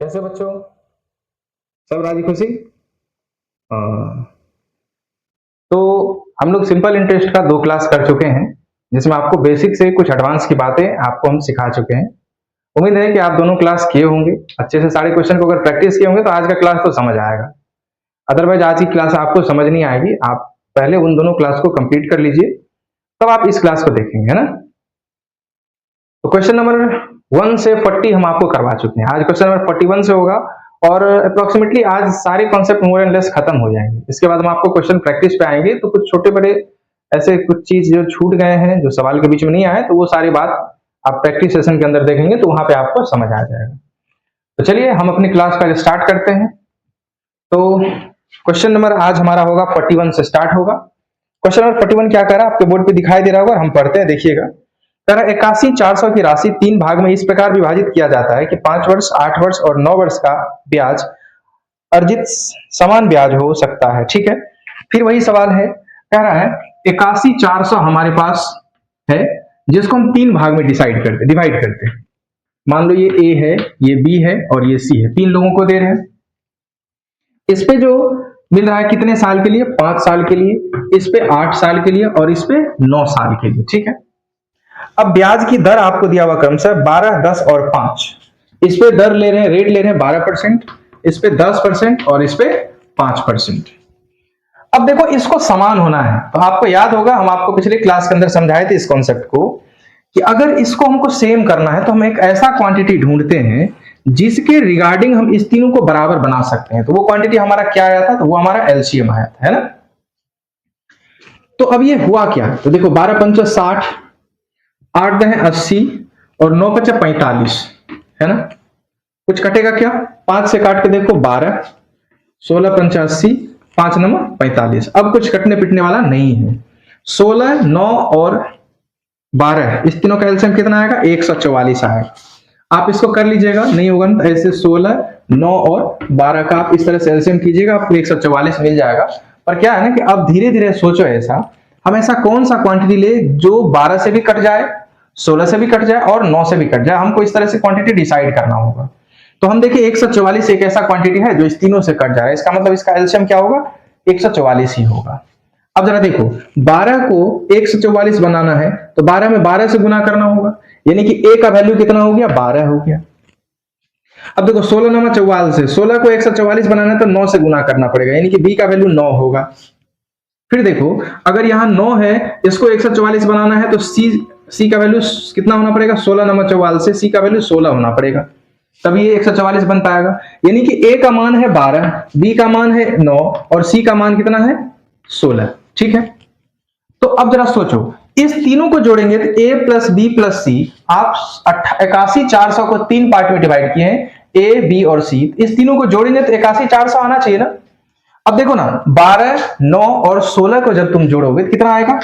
कैसे बच्चों, सब राजी खुशी। तो हम लोग सिंपल इंटरेस्ट का 2 क्लास कर चुके हैं, जिसमें आपको बेसिक से कुछ एडवांस की बातें आपको हम सिखा चुके हैं। उम्मीद है कि आप दोनों क्लास किए होंगे अच्छे से। सारे क्वेश्चन को अगर प्रैक्टिस किए होंगे तो आज का क्लास तो समझ आएगा। अदरवाइज आज की क्लास आपको समझ नहीं आएगी। आप पहले उन दोनों क्लास को कंप्लीट कर लीजिए, तब आप इस क्लास को देखेंगे, है ना। तो क्वेश्चन नंबर 1 से 40 हम आपको करवा चुके हैं। आज क्वेश्चन नंबर 41 से होगा और अप्रोक्सीमेटली आज सारे कॉन्सेप्ट मोर एंड लेस खत्म हो जाएंगे। इसके बाद हम आपको क्वेश्चन प्रैक्टिस पे आएंगे, तो कुछ छोटे बड़े ऐसे कुछ चीज जो छूट गए हैं, जो सवाल के बीच में नहीं आए, तो वो सारी बात आप प्रैक्टिस सेशन के अंदर देखेंगे तो वहां पे आपको समझ आ जाएगा। तो चलिए हम अपनी क्लास का स्टार्ट करते हैं। तो क्वेश्चन नंबर आज हमारा होगा 41 से स्टार्ट होगा। क्वेश्चन नंबर 41 क्या कर रहा है आपके बोर्ड पे दिखाई दे रहा होगा, हम पढ़ते हैं, देखिएगा। 81,400 की राशि 3 भाग में इस प्रकार विभाजित किया जाता है कि 5 वर्ष, 8 वर्ष और 9 वर्ष का ब्याज अर्जित समान ब्याज हो सकता है। ठीक है, फिर वही सवाल है, कह रहा है 81,400 हमारे पास है, जिसको हम 3 भाग में डिवाइड करते हैं। मान लो ये ए है, ये बी है और ये सी है, 3 लोगों को दे रहे हैं। इस पे जो मिल रहा है कितने साल के लिए, 5 साल के लिए, इस पे 8 साल के लिए और इस पे 9 साल के लिए। ठीक है, अब ब्याज की दर आपको दिया हुआ क्रमशः 12, 10 और 5। इस पे दर ले रहे हैं, रेट ले रहे हैं 12%, इस पे 10% और इस पे 5%। अब देखो इसको समान होना है, तो आपको याद होगा हम आपको पिछले क्लास के अंदर समझाए थे इस कॉन्सेप्ट को कि अगर इसको हमको सेम करना है तो हम एक ऐसा क्वांटिटी ढूंढते हैं जिसके रिगार्डिंग हम इस तीनों को बराबर बना सकते हैं। तो वो क्वांटिटी हमारा क्या आया था, तो वो हमारा एलसीएम आया था, है ना। तो अब ये हुआ क्या, तो देखो 12 पंच 60, 8 दह 80 और 9 पचा 45, है ना। कुछ कटेगा क्या, 5 से काट के देखो 12, 16 85, 5 नंबर 45। अब कुछ कटने पिटने वाला नहीं है। 16, 9 और 12, इस तीनों का एलसीएम कितना आएगा, 144 आएगा। आप इसको कर लीजिएगा, नहीं होगा ना ऐसे 16, 9 और 12 का आप इस तरह से एलसीएम कीजिएगा, आपको 144 मिल जाएगा। पर क्या है ना कि अब धीरे धीरे सोचो, ऐसा हम ऐसा कौन सा क्वांटिटी ले जो 12 से भी कट जाए, 16 से भी कट जाए और 9 से भी कट जाए। हमको इस तरह से क्वांटिटी डिसाइड करना होगा। तो हम देखिए 144 एक ऐसा क्वांटिटी है जो इस तीनों से कट जा रहा है, इसका मतलब इसका एलसीएम क्या होगा, 144 ही होगा। अब जरा देखो 12 को 144 बनाना है तो 12 में 12 से गुना करना होगा, यानी कि a का वैल्यू कितना हो गया, 12 हो गया। अब देखो 16 नंबर 44 से 16 को 144 बनाना है तो 9 से गुना करना पड़ेगा, यानी कि b का वैल्यू 9 होगा। फिर देखो अगर यहाँ 9 है, इसको 144 बनाना है तो c का वैल्यू कितना होना पड़ेगा, 16 नंबर 44 से c का वैल्यू 16 होना पड़ेगा, तभी ये 144 बन पाएगा। यानी कि a का मान है 12, b का मान है 9 और c का मान कितना है, 16। ठीक है, तो अब जरा सोचो इस तीनों को जोड़ेंगे तो a प्लस बी प्लस सी, आप 81,400 को 3 पार्ट में डिवाइड किए हैं, a b और c, इस तीनों को जोड़ेंगे तो 81,400 आना चाहिए ना। अब देखो ना 12, 9 और 16 को जब तुम जोड़ोगे तो कितना आएगा,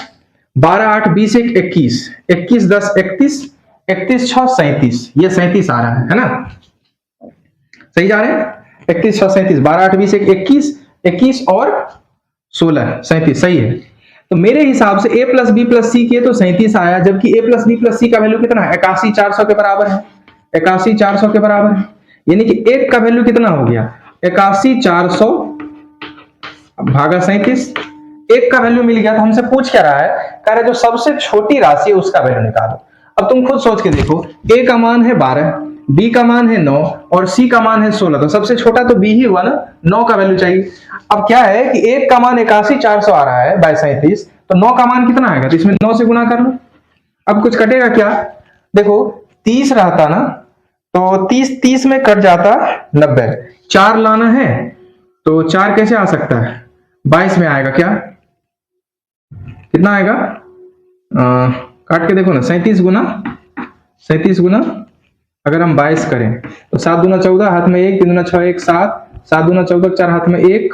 12, 8, 20, 21, 21, 10, 31, 31, 6, 37, ये 37 आ रहा है ना, सही जा रहे हैं, 31, 6, 37, 12, 8, 20, 21, 21 और 16, 37 सही है। तो मेरे हिसाब से a प्लस बी प्लस सी किए तो 37 आया, जबकि a प्लस बी प्लस सी का वैल्यू कितना है, 81,400 के बराबर है, 81,400 के बराबर है। यानी कि एक का वैल्यू कितना हो गया, 81,400 भागा 37, एक का वैल्यू मिल गया। तो हमसे पूछ क्या रहा है, कह रहा है जो सबसे छोटी राशि है उसका वैल्यू निकालो। अब तुम खुद सोच के देखो, a का मान है 12, b का मान है 9 और c का मान है 16, तो सबसे छोटा तो b ही हुआ ना, 9 का वैल्यू चाहिए। अब क्या है कि एक का मान 81,400 आ रहा है बाय 37, तो 9 का मान कितना आएगा, तो इसमें 9 से गुना कर लो। अब कुछ कटेगा क्या, देखो 30 रहता ना, तो 30 में कट जाता 90, 4 लाना है तो 4 कैसे आ सकता है, 22 में आएगा क्या, कितना आएगा, काट के देखो ना, 37 गुना अगर हम 22 करें तो 7 दूना 14, हाथ में 1, 3 दूना 6, 1, 7, 7 दूना 14, 4 हाथ में 1,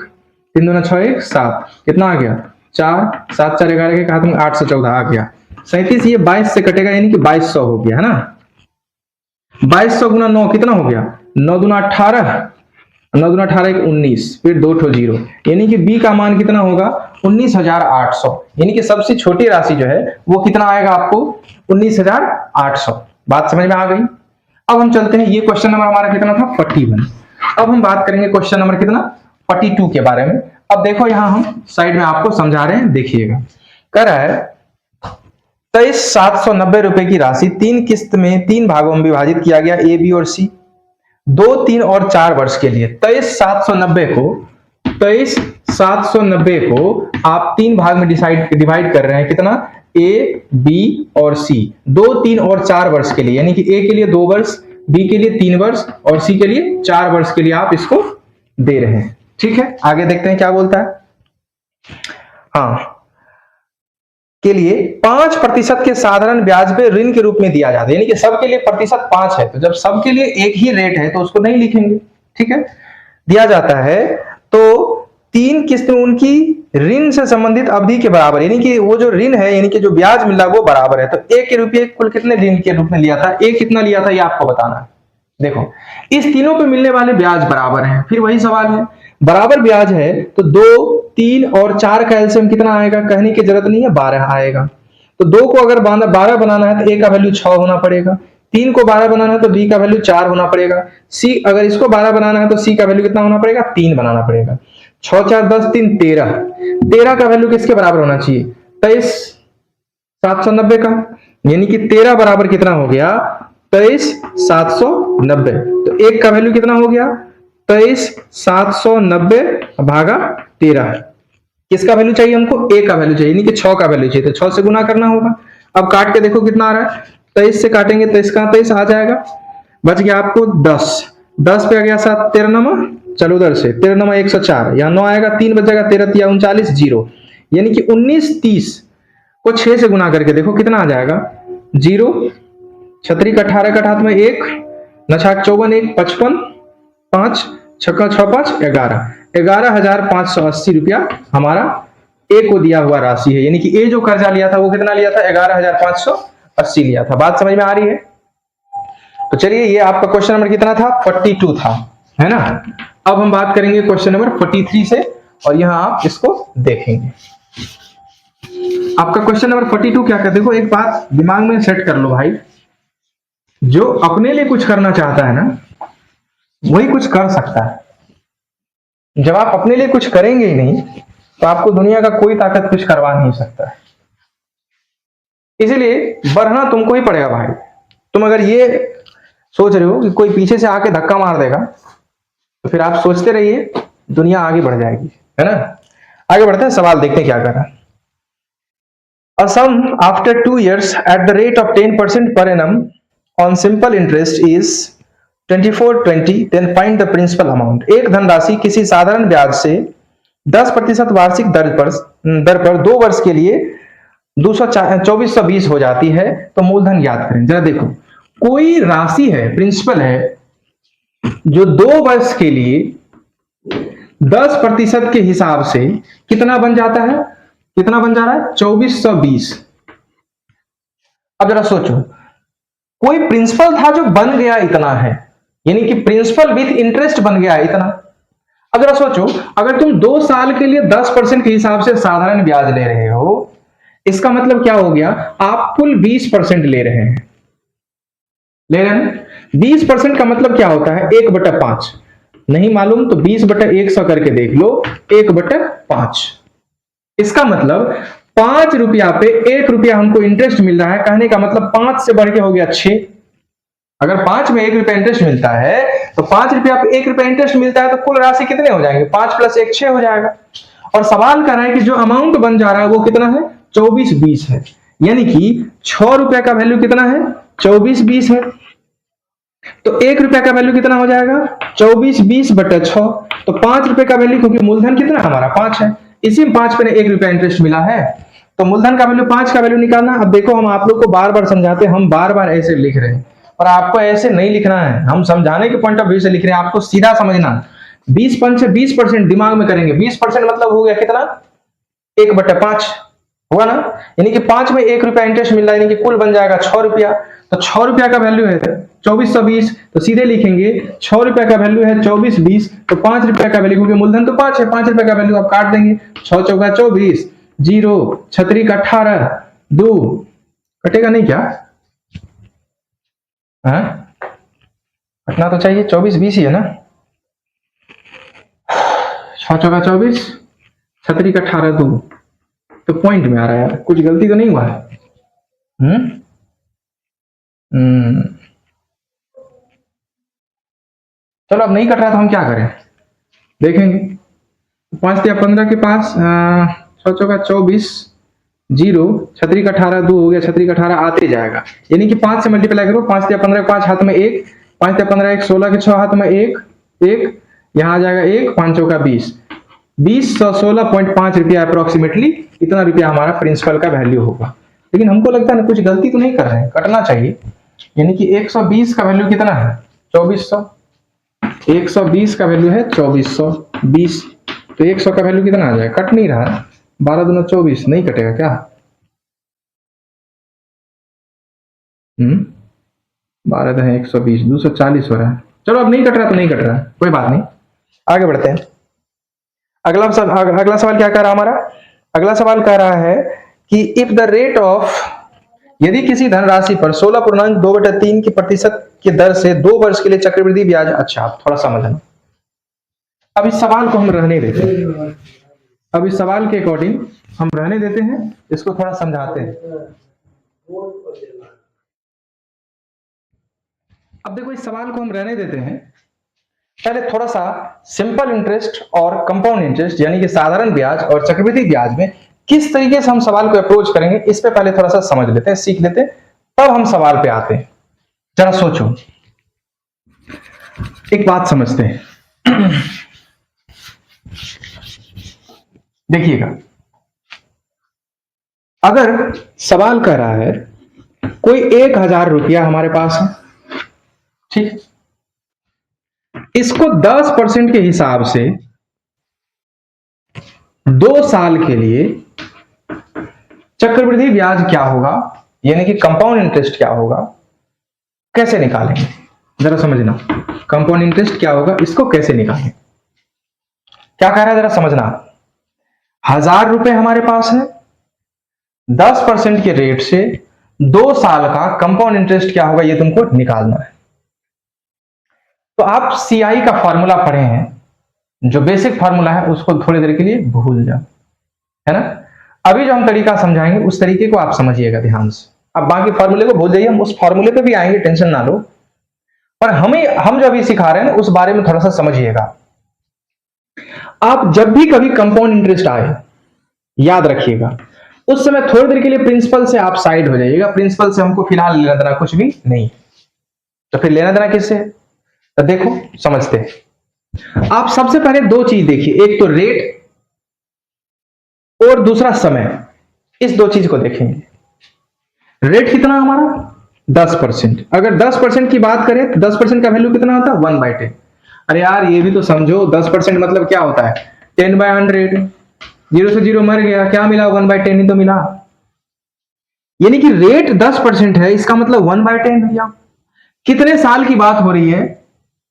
3 दूना 6, 1, 7, कितना आ गया 4, 7, 4, 11 के हाथ में 8 से 14 आ गया। 37 ये 22 से कटेगा, यानी कि 2200 हो गया, है ना। 2200 गुना 9 कितना हो गया, 9 दूना 18, 9 दूना 18, 19, फिर 2 ठो 0, यानी कि b का मान कितना होगा, 19,800। यानी कि सबसे छोटी राशि जो है वो कितना आएगा आपको, 19,800। बात समझ में आ गई। अब हम चलते हैं, ये क्वेश्चन नंबर हमारा कितना था 41। अब हम बात करेंगे क्वेश्चन नंबर कितना 42 के बारे में। अब देखो यहां हम साइड में आपको समझा रहे हैं, देखिएगा। कह रहा है 23,790 रुपए की राशि 3 किस्त में 3 भागों में विभाजित किया गया, ए बी और सी, 2, 3 और 4 वर्ष के लिए। 23,790 को आप 3 भाग में डिवाइड कर रहे हैं, कितना, ए बी और सी, 2, 3 और 4 वर्ष के लिए, यानी कि ए के लिए 2 वर्ष, बी के लिए 3 वर्ष और सी के लिए 4 वर्ष के लिए आप इसको दे रहे हैं। ठीक है, आगे देखते हैं क्या बोलता है। हाँ, के लिए 5% के साधारण ब्याज पे ऋण के रूप में दिया जाता है, यानी कि सबके लिए प्रतिशत 5 है, तो जब सबके लिए एक ही रेट है तो उसको नहीं लिखेंगे। ठीक है, दिया जाता है तो 3 किस्त में उनकी ऋण से संबंधित अवधि के बराबर, यानी कि वो जो ऋण है, यानी कि जो ब्याज मिल रहा है वो बराबर है। तो एक के रुपये कुल कितने ऋण के रूप में लिया था, एक कितना लिया था ये आपको बताना है। देखो, इस तीनों पे मिलने वाले ब्याज बराबर हैं, फिर वही सवाल है, बराबर ब्याज है तो 2, 3 और 4 का एलसीएम कितना आएगा, कहने की जरूरत नहीं है, 12 आएगा। तो 2 को अगर 12 बनाना है तो ए का वैल्यू 6 होना पड़ेगा, 3 को 12 बनाना है तो बी का वैल्यू 4 होना पड़ेगा, सी अगर इसको 12 बनाना है तो सी का वैल्यू कितना होना पड़ेगा, 3 बनाना पड़ेगा। 6, 4, 10, 3, 13, 13 का वैल्यू किसके बराबर होना चाहिए, 23,790 का, यानी कि 13 बराबर कितना हो गया, 23,790। तो एक का वैल्यू कितना हो गया, 23,790 भागा 13। किसका वैल्यू चाहिए हमको, ए का वैल्यू चाहिए, यानी कि 6 का वैल्यू चाहिए, तो 6 से गुना करना होगा। अब काट के देखो कितना आ रहा है, 23 से काटेंगे 23 का 23 आ जाएगा, बच गया आपको 10, 10 पे आ गया 7, 13 नमा, चलो उधर से 13 नमा 104, यहाँ 9 आएगा, 3 बचेगा, 13 तिया 39, 0, यानी कि 19, 30 को 6 से गुना करके देखो कितना आ जाएगा, 0, छतरी का 18 का हाथ में 1, नछाक 54, 1, 55, 5, छक्का 6, 5, 11, 11,580 रुपया हमारा ए को दिया हुआ राशि है, यानी कि ए जो कर्जा लिया था वो कितना लिया था, 11,580 लिया था। बात समझ में आ रही है। तो चलिए, ये आपका क्वेश्चन नंबर कितना था, 42 था, है ना। अब हम बात करेंगे क्वेश्चन नंबर 43 से, और यहां आप इसको देखेंगे। आपका क्वेश्चन नंबर 42 क्या कहते, देखो एक बात दिमाग में सेट कर लो भाई, जो अपने लिए कुछ करना चाहता है ना वही कुछ कर सकता है। जब आप अपने लिए कुछ करेंगे ही नहीं तो आपको दुनिया का कोई ताकत कुछ करवा नहीं सकता है। इसीलिए बढ़ना तुमको ही पड़ेगा भाई। तुम अगर ये सोच रहे हो कि कोई पीछे से आके धक्का मार देगा तो फिर आप सोचते रहिए, दुनिया आगे बढ़ जाएगी, है ना। आगे बढ़ते हैं, सवाल देखते हैं क्या कर रहा है। A sum after 2 years at the rate of 10% per annum on simple interest is 2420, then find the principal amount। एक धनराशि किसी साधारण ब्याज से 10% वार्षिक दर पर 2 वर्ष के लिए 2420 हो जाती है, तो मूलधन ज्ञात करें। जरा देखो, कोई राशि है, प्रिंसिपल है, जो 2 वर्ष के लिए 10% के हिसाब से कितना बन जाता है, कितना बन जा रहा है, 2420। अब जरा सोचो, कोई प्रिंसिपल था जो बन गया इतना है, यानी कि प्रिंसिपल विद इंटरेस्ट बन गया इतना। अब जरा सोचो, अगर तुम 2 साल के लिए 10% के हिसाब से साधारण ब्याज ले रहे हो, इसका मतलब क्या हो गया, आप कुल 20% ले रहे हैं, ले रहे हैं। 20% का मतलब क्या होता है, 1/5। नहीं मालूम तो 20/100 करके देख लो, 1/5। इसका मतलब 5 रुपया पे 1 रुपया हमको इंटरेस्ट मिल रहा है, कहने का मतलब 5 से बढ़ के हो गया 6। अगर 5 में 1 रुपया इंटरेस्ट मिलता है तो 5 रुपया पे 1 रुपया इंटरेस्ट मिलता है, तो कुल राशि कितने हो जाएंगे, 5 + 1 6 हो जाएगा। और सवाल कर रहा है कि जो अमाउंट बन जा रहा है वो कितना है, 2420 है, यानी कि 6 रुपया का वैल्यू कितना है, 2420 है। तो 1 रुपया का वैल्यू कितना हो जाएगा, 2420/6। तो 5 रुपए का वैल्यू, क्योंकि मूलधन कितना हमारा 5 है, इसी में 5 पे 1 रुपया इंटरेस्ट मिला है, तो मूलधन का वैल्यू 5 का वैल्यू निकालना। अब देखो, हम आप लोग को बार बार समझाते हैं, हम बार बार ऐसे लिख रहे हैं, और आपको ऐसे नहीं लिखना है, हम समझाने के पॉइंट ऑफ व्यू से लिख रहे हैं, आपको सीधा समझना। 20% से 20% दिमाग में करेंगे, 20% मतलब हो गया कितना, 1/5 हुआ ना, यानी कि 5 में 1 रुपया इंटरेस्ट मिल रहा है, यानी कि कुल बन जाएगा 6 रुपया। तो 6 रुपया का वैल्यू है 2420, तो सीधे लिखेंगे 6 रुपया का वैल्यू है 2420, तो 5 रुपया का वैल्यू, क्योंकि मूलधन तो 5 है, 5 रुपया का वैल्यू आप काट देंगे, 6 चौका 24, 0, छतरी का 18, 2 कटेगा नहीं क्या, हाँ कटना तो चाहिए, 24 20 ही है ना, 6 चौका 24, छतरी का 18 2, तो पॉइंट में आ रहा है यार, कुछ गलती तो नहीं हुआ है। हम्म हम्म, चलो अब नहीं कट रहा तो हम क्या करें, देखेंगे। 5 या 15 के पास 6 चौका 24, 0, छतरी का 18 2 हो गया, छतरी का 18 आते जाएगा, यानी कि 5 से मल्टीप्लाई करो, 5 या 15 5 हाथ में 1, 5 या 15 1 16 के 6 हाथ में 1 1, यहाँ आ जाएगा 1, 5 चौका 20, 2016.5 रुपया अप्रोक्सीमेटली, इतना रुपया हमारा प्रिंसिपल का वैल्यू होगा। लेकिन हमको लगता है ना कुछ गलती तो नहीं कर रहे हैं, कटना चाहिए। यानी कि 120 का वैल्यू कितना है, 2400, 120 का वैल्यू है 2420, तो 100 का वैल्यू कितना आ जाएगा, कट नहीं रहा है, 12 दूना 24, नहीं कटेगा क्या? 12 है 120, 240 हो रहा है। चलो अब नहीं कट रहा तो नहीं कट रहा है, कोई बात नहीं, आगे बढ़ते हैं। अगला सवाल क्या कह रहा हमारा, अगला सवाल कह रहा है कि इफ द रेट ऑफ, यदि किसी धनराशि पर 16.2/3 की प्रतिशत की दर से 2 वर्ष के लिए चक्रवृद्धि ब्याज, अच्छा आप थोड़ा समझना, अब इस सवाल को हम रहने देते हैं, अब इस सवाल के अकॉर्डिंग हम रहने देते हैं, इसको थोड़ा समझाते हैं। अब देखो इस सवाल को हम रहने देते हैं, पहले थोड़ा सा सिंपल इंटरेस्ट और कंपाउंड इंटरेस्ट यानी कि साधारण ब्याज और चक्रवृद्धि ब्याज में किस तरीके से हम सवाल को अप्रोच करेंगे, इस पे पहले थोड़ा सा समझ लेते हैं, सीख लेते हैं, तब हम सवाल पे आते हैं। जरा सोचो, एक बात समझते हैं। देखिएगा, अगर सवाल कह रहा है कोई 1000 रुपया हमारे पास है, ठीक, इसको 10% के हिसाब से 2 साल के लिए चक्रवृद्धि ब्याज क्या होगा, यानी कि कंपाउंड इंटरेस्ट क्या होगा, कैसे निकालेंगे, जरा समझना, कंपाउंड इंटरेस्ट क्या होगा, इसको कैसे निकालेंगे, क्या कह रहा है जरा समझना। 1000 रुपए हमारे पास है, 10% के रेट से 2 साल का कंपाउंड इंटरेस्ट क्या होगा, ये तुमको निकालना है। तो आप सीआई का फॉर्मूला पढ़े हैं, जो बेसिक फॉर्मूला है उसको थोड़ी देर के लिए भूल जाओ, है ना। अभी जो हम तरीका समझाएंगे उस तरीके को आप समझिएगा ध्यान से, अब बाकी फॉर्मूले को भूल जाइए, हम उस फॉर्मूले पे भी आएंगे, टेंशन ना लो, पर हम जो अभी सिखा रहे हैं उस बारे में थोड़ा सा समझिएगा। आप जब भी कभी कंपाउंड इंटरेस्ट आए, याद रखिएगा, उस समय थोड़ी देर के लिए प्रिंसिपल से आप साइड हो जाइएगा, प्रिंसिपल से हमको फिलहाल लेना देना कुछ भी नहीं, तो फिर लेना देना किससे, तो देखो समझते हैं। आप सबसे पहले 2 चीज देखिए, एक तो रेट और दूसरा समय, इस 2 चीज को देखेंगे। रेट कितना हमारा 10%, अगर 10% की बात करें तो 10% का वैल्यू कितना होता है 1/10। अरे यार ये भी तो समझो, 10% मतलब क्या होता है 10/100, 0 से 0 मर गया, क्या मिला 1/10 ही तो मिला, यानी कि रेट 10% है, इसका मतलब 1/10 भैया। कितने साल की बात हो रही है,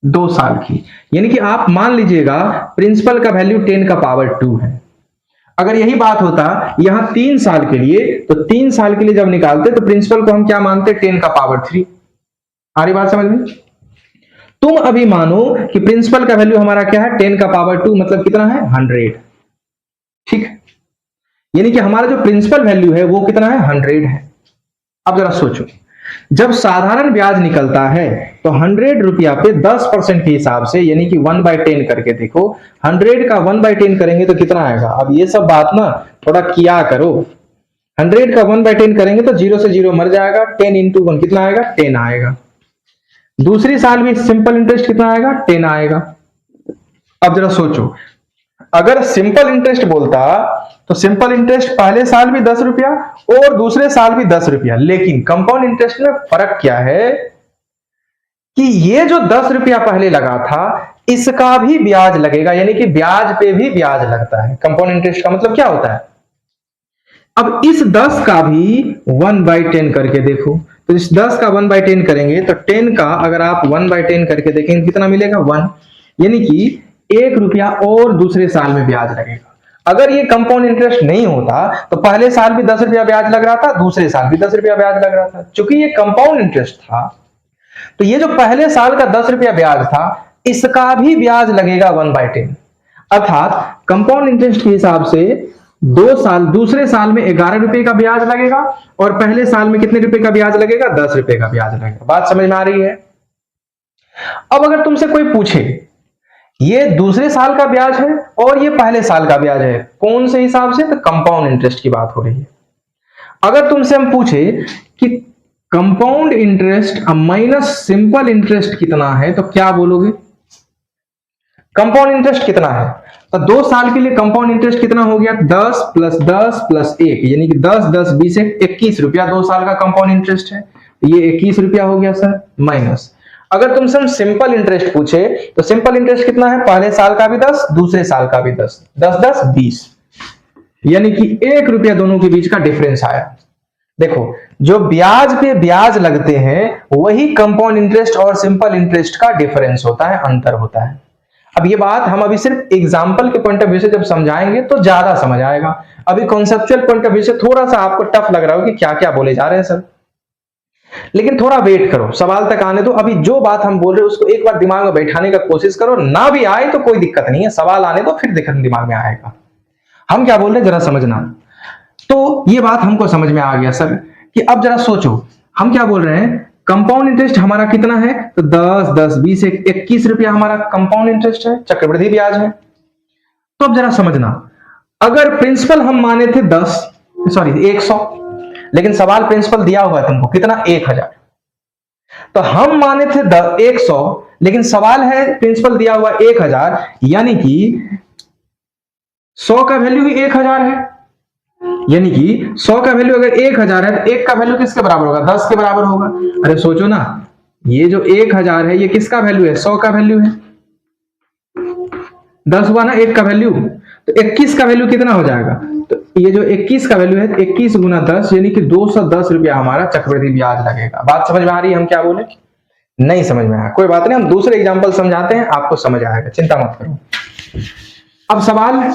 2 साल की, यानी कि आप मान लीजिएगा प्रिंसिपल का वैल्यू 10 का पावर 2 है। अगर यही बात होता यहां 3 साल के लिए, तो 3 साल के लिए जब निकालते तो प्रिंसिपल को हम क्या मानते, 10 का पावर 3। आ रही बात समझ में। तुम अभी मानो कि प्रिंसिपल का वैल्यू हमारा क्या है 10 का पावर 2, मतलब कितना है 100, ठीक, यानी कि हमारा जो प्रिंसिपल वैल्यू है वो कितना है 100 है। अब जरा सोचो, जब साधारण ब्याज निकलता है तो 100 रुपया पे 10% के हिसाब से, यानी कि 1/10 करके देखो, 100 का 1/10 करेंगे तो कितना आएगा, अब ये सब बात ना थोड़ा किया करो, 100 का 1/10 करेंगे तो 0 से 0 मर जाएगा, 10 इंटू 1 कितना आएगा 10 आएगा, दूसरी साल भी सिंपल इंटरेस्ट कितना आएगा 10 आएगा। अब जरा सोचो, अगर सिंपल इंटरेस्ट बोलता तो सिंपल इंटरेस्ट पहले साल भी 10 रुपया और दूसरे साल भी 10 रुपया, लेकिन कंपाउंड इंटरेस्ट में फर्क क्या है कि ये जो 10 रुपया पहले लगा था इसका भी ब्याज लगेगा, यानी कि ब्याज पे भी ब्याज लगता है। कंपाउंड इंटरेस्ट का मतलब क्या होता है, अब इस 10 का भी 1/10 करके देखो, तो इस 10 का 1/10 करेंगे तो 10 का अगर आप 1/10 करके देखेंगे कितना मिलेगा 1, यानी कि 1 रुपया और दूसरे साल में ब्याज लगेगा। अगर ये कंपाउंड इंटरेस्ट नहीं होता तो पहले साल भी 10 रुपया ब्याज लग रहा था, दूसरे साल भी 10 रुपया ब्याज लग रहा था। चूंकि ये कंपाउंड इंटरेस्ट था तो ये जो पहले साल का 10 रुपया ब्याज था, इसका भी ब्याज लगेगा 1/10। अर्थात कंपाउंड इंटरेस्ट के हिसाब से 2 साल, दूसरे साल में 11 रुपए का ब्याज लगेगा और पहले साल में कितने रुपए का ब्याज लगेगा? 10 रुपए का ब्याज लगेगा। बात समझ में आ रही है? अब अगर तुमसे कोई पूछे ये दूसरे साल का ब्याज है और ये पहले साल का ब्याज है, कौन से हिसाब से? तो कंपाउंड इंटरेस्ट की बात हो रही है। अगर तुमसे हम पूछे कि compound interest minus simple interest कितना है, तो क्या बोलोगे? कंपाउंड इंटरेस्ट कितना है? तो 2 साल के लिए कंपाउंड इंटरेस्ट कितना हो गया? 10 प्लस 10 प्लस 1, यानी कि 10 10 20 21 रुपया 2 साल का कंपाउंड इंटरेस्ट है। ये 21 रुपया हो गया सर, माइनस। अगर तुमसे हम सिंपल इंटरेस्ट पूछे तो सिंपल इंटरेस्ट कितना है? पहले साल का भी 10, दूसरे साल का भी 10, 10 10 20, यानी कि 1 रुपया दोनों के बीच का डिफरेंस आया। देखो, जो ब्याज पे ब्याज लगते हैं वही कंपाउंड इंटरेस्ट और सिंपल इंटरेस्ट का डिफरेंस होता है, अंतर होता है। अब ये बात हम अभी सिर्फ एग्जांपल के पॉइंट ऑफ व्यू से जब समझाएंगे तो ज्यादा समझ आएगा। अभी कॉन्सेप्चुअल पॉइंट ऑफ व्यू से थोड़ा सा आपको टफ लग रहा हो कि क्या क्या बोले जा रहे हैं सर, लेकिन थोड़ा वेट करो, सवाल तक आने दो। अभी जो बात हम बोल रहे हैं उसको एक बार दिमाग में बैठाने का कोशिश करो, ना भी आए तो कोई दिक्कत नहीं है, सवाल आने दो फिर दिमाग में आएगा। हम क्या बोल रहे हैं जरा समझना। तो ये बात हमको समझ में आ गया सर कि अब जरा सोचो हम क्या बोल रहे हैं। कंपाउंड इंटरेस्ट हमारा कितना है? तो 10 10 20 21 रुपया हमारा कंपाउंड इंटरेस्ट है, चक्रवृद्धि ब्याज है। तो अब जरा समझना, अगर प्रिंसिपल हम माने थे 100, लेकिन सवाल प्रिंसिपल दिया हुआ है तुमको कितना? 1000। तो हम माने थे 100, लेकिन सवाल है प्रिंसिपल दिया हुआ 1000, यानी कि 100 का वैल्यू ही 1000 है। यानी कि 100 का वैल्यू अगर 1000 है तो 1 का वैल्यू किसके बराबर होगा? 10 के बराबर होगा। अरे सोचो ना, ये जो 1000 है ये किसका वैल्यू है? 100 का वैल्यू है। 10 हुआ ना 1 का वैल्यू, तो 21 का वैल्यू कितना हो जाएगा? तो ये जो 21 का वैल्यू है 21 गुना 10, यानी कि 210 रुपया हमारा चक्रवृद्धि ब्याज लगेगा। बात समझ में आ रही है? हम क्या बोले? नहीं समझ में आया, कोई बात नहीं, हम दूसरे एग्जाम्पल समझाते हैं, आपको समझ आएगा, चिंता मत करो। अब सवाल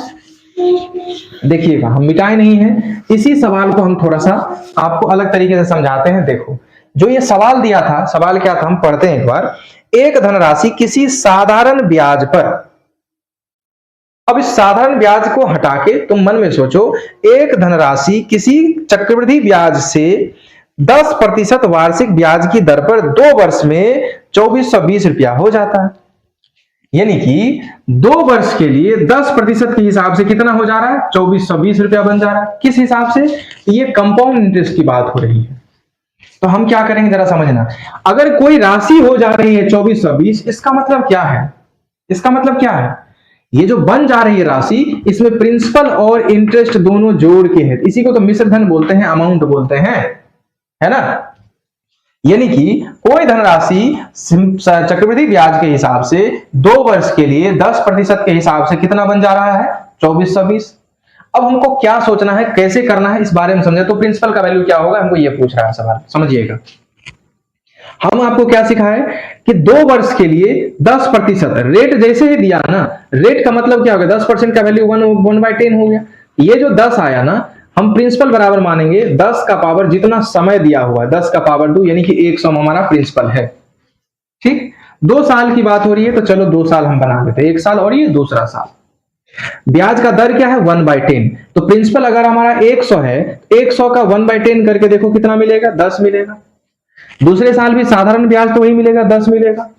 देखिएगा, हम मिटाए नहीं है, इसी सवाल को हम थोड़ा सा आपको अलग तरीके से समझाते हैं। देखो, जो ये सवाल दिया था, सवाल क्या था हम पढ़ते हैं एक बार। एक धनराशि किसी साधारण ब्याज पर, अब इस साधारण ब्याज को हटा के तुम मन में सोचो, एक धनराशि किसी चक्रवृद्धि ब्याज से 10% वार्षिक ब्याज की दर पर 2 वर्ष में 2420 रुपया हो जाता है। यानी कि 2 वर्ष के लिए 10% के हिसाब से कितना हो जा रहा है? 2420 रुपया बन जा रहा है। किस हिसाब से? ये कंपाउंड इंटरेस्ट की बात हो रही है। तो हम क्या करेंगे जरा समझना। अगर कोई राशि हो जा रही है 2420, इसका मतलब क्या है? इसका मतलब क्या है? ये जो बन जा रही है राशि, इसमें प्रिंसिपल और इंटरेस्ट दोनों जोड़ के है, इसी को तो मिश्र धन बोलते हैं, अमाउंट बोलते हैं, है ना। यानी कि कोई धनराशि चक्रवृद्धि ब्याज के हिसाब से 2 वर्ष के लिए 10% के हिसाब से कितना बन जा रहा है? 2420। अब हमको क्या सोचना है, कैसे करना है, इस बारे में समझे। तो प्रिंसिपल का वैल्यू क्या होगा, हमको ये पूछ रहा है सवाल, समझिएगा। हम आपको क्या सिखाए कि 2 वर्ष के लिए 10%, रेट जैसे ही दिया ना, रेट का मतलब क्या होगा? 10% का वैल्यू 1/10 हो गया। ये जो 10 आया ना, हम प्रिंसिपल बराबर मानेंगे 10 का पावर जितना समय दिया हुआ है 10 का पावर 2, यानी कि 100 हमारा प्रिंसिपल है। ठीक, 2 साल की बात हो रही है तो चलो 2 साल हम बना लेते हैं, 1 साल और ये दूसरा साल। ब्याज का दर क्या है? 1/10। तो प्रिंसिपल अगर हमारा 100 है, 100 का 1/10 करके देखो कितना मिलेगा? 10 मिलेगा। दूसरे साल भी साधारण ब्याज तो वही मिलेगा, 10 मिलेगा।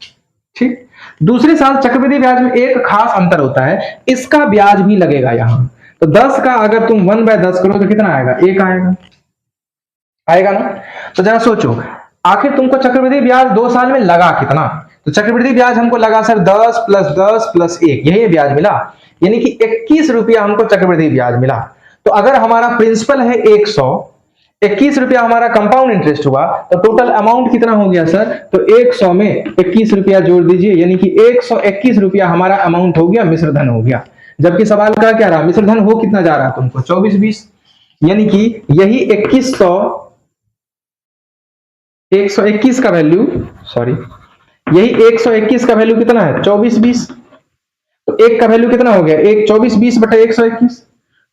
ठीक, दूसरे साल चक्रवृद्धि ब्याज में एक खास अंतर होता है, इसका ब्याज भी लगेगा यहां। तो 10 का अगर तुम 1/10 करो तो कितना आएगा? 1 आएगा, आएगा ना। तो जरा सोचो, आखिर तुमको चक्रवृद्धि ब्याज 2 साल में लगा कितना? तो चक्रवृद्धि ब्याज हमको लगा सर 10 + 10 + 1, यही ब्याज मिला, यानी कि 21 रुपया हमको चक्रवृद्धि ब्याज मिला। तो अगर हमारा प्रिंसिपल है 100, 21 रुपया हमारा कंपाउंड इंटरेस्ट हुआ, तो टोटल अमाउंट कितना हो गया सर? तो 100 में 21 रुपया जोड़ दीजिए, यानी कि 121 रुपया हमारा अमाउंट हो गया, मिश्र धन हो गया। जबकि सवाल का क्या रहा? मिश्र धन हो कितना जा रहा है तुमको? 2420, यानी कि यही 121 का वैल्यू, सॉरी, यही 121 का वैल्यू कितना है? 2420। तो 1 का वैल्यू कितना हो गया? 2420 बटा 121।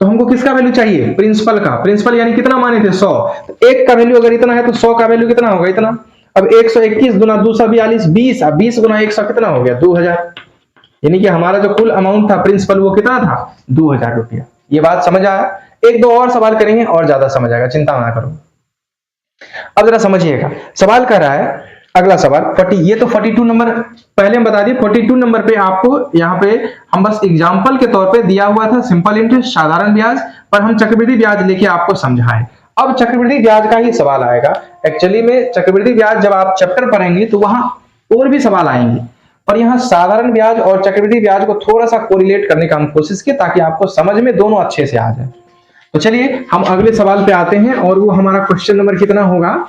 तो हमको किसका वैल्यू चाहिए? प्रिंसिपल का। प्रिंसिपल यानी कितना माने थे? 100। तो 1 का वैल्यू अगर इतना है तो 100 का वैल्यू कितना होगा? इतना। अब 121 गुना 242 20, अब 20 गुना 100 कितना हो गया 2000, यानी कि हमारा जो कुल अमाउंट था प्रिंसिपल वो कितना था 2000 रुपया। ये बात समझ आया? एक दो और सवाल करेंगे और ज्यादा समझ आएगा, चिंता ना करो। अब जरा समझिएगा, सवाल कह रहा है अगला सवाल 40, ये तो 42 नंबर पहले हम बता दिए। 42 नंबर पे आपको यहाँ पे हम बस एग्जांपल के तौर पे दिया हुआ था सिंपल इंटरेस्ट साधारण ब्याज, पर हम चक्रवृद्धि ब्याज लेके आपको समझाएं। अब चक्रवृद्धि ब्याज का ही सवाल आएगा। एक्चुअली में चक्रवृद्धि ब्याज जब आप चैप्टर पढ़ेंगे तो वहां और भी सवाल आएंगे, पर यहाँ साधारण ब्याज और चक्रवृद्धि ब्याज को थोड़ा सा कोरिलेट करने का हम कोशिश किए ताकि आपको समझ में दोनों अच्छे से आ जाए। तो चलिए हम अगले सवाल पे आते हैं और वो हमारा क्वेश्चन नंबर कितना होगा,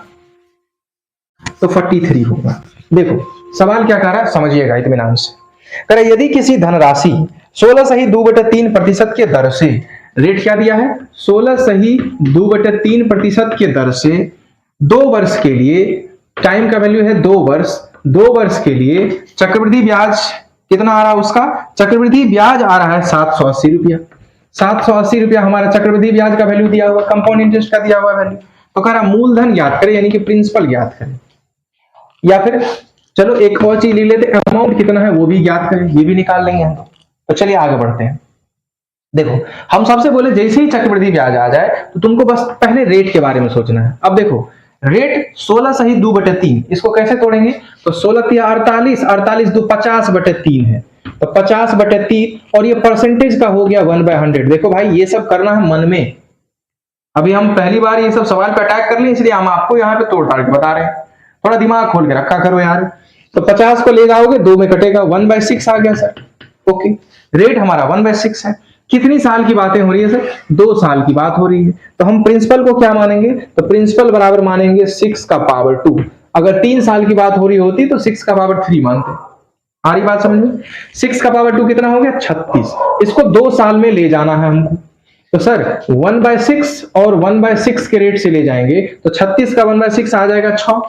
तो 43 होगा। देखो सवाल क्या कह रहा है, समझिएगा इत्मीनान से। कह रहा है यदि किसी धनराशि 16.2/3% के दर से, रेट क्या दिया है 16.2/3% के दर से 2 वर्ष के लिए, टाइम का वैल्यू है 2 वर्ष, 2 वर्ष के लिए चक्रवृद्धि ब्याज कितना आ रहा है, उसका चक्रवृद्धि ब्याज आ रहा है 780 रुपया। 780 रुपया हमारा चक्रवृद्धि ब्याज का वैल्यू दिया हुआ, कंपाउंड इंटरेस्ट का दिया हुआ वैल्यू। तो कह रहा मूलधन ज्ञात करें, यानी कि प्रिंसिपल ज्ञात करें, या फिर चलो एक और चीज ले लेते, अमाउंट कितना है वो भी ज्ञात करें, ये भी निकाल लेंगे हम। तो चलिए आगे बढ़ते हैं। देखो हम सबसे बोले जैसे ही चक्रवृद्धि ब्याज आ जाए तो तुमको बस पहले रेट के बारे में सोचना है। अब देखो रेट 16/2/3, इसको कैसे तोड़ेंगे, तो 16 या 48, 48 2 50/3 है, तो 50/3, और ये परसेंटेज का हो गया 1/100। देखो भाई ये सब करना है मन में, अभी हम पहली बार ये सब सवाल पे अटैक कर ले, इसलिए हम आपको यहाँ पे तोड़ ताड़ के बता रहे हैं, थोड़ा दिमाग खोल के रखा करो यार। तो 50 को ले जाओगे 2 में कटेगा, 1/6 आ गया सर। ओके, रेट हमारा 1/6 है। कितनी साल की बातें हो रही है सर, 2 साल की बात हो रही है। तो हम प्रिंसिपल को क्या मानेंगे, तो प्रिंसिपल बराबर मानेंगे 6 का पावर 2। अगर 3 साल की बात हो रही होती तो 6 का पावर 3 मानते। आ रही बात समझ में? 6 का पावर 2 कितना हो गया 36। इसको 2 साल में ले जाना है हमको, तो सर 1/6 और 1/6 के रेट से ले जाएंगे तो 36 का 1/6 आ जाएगा 6,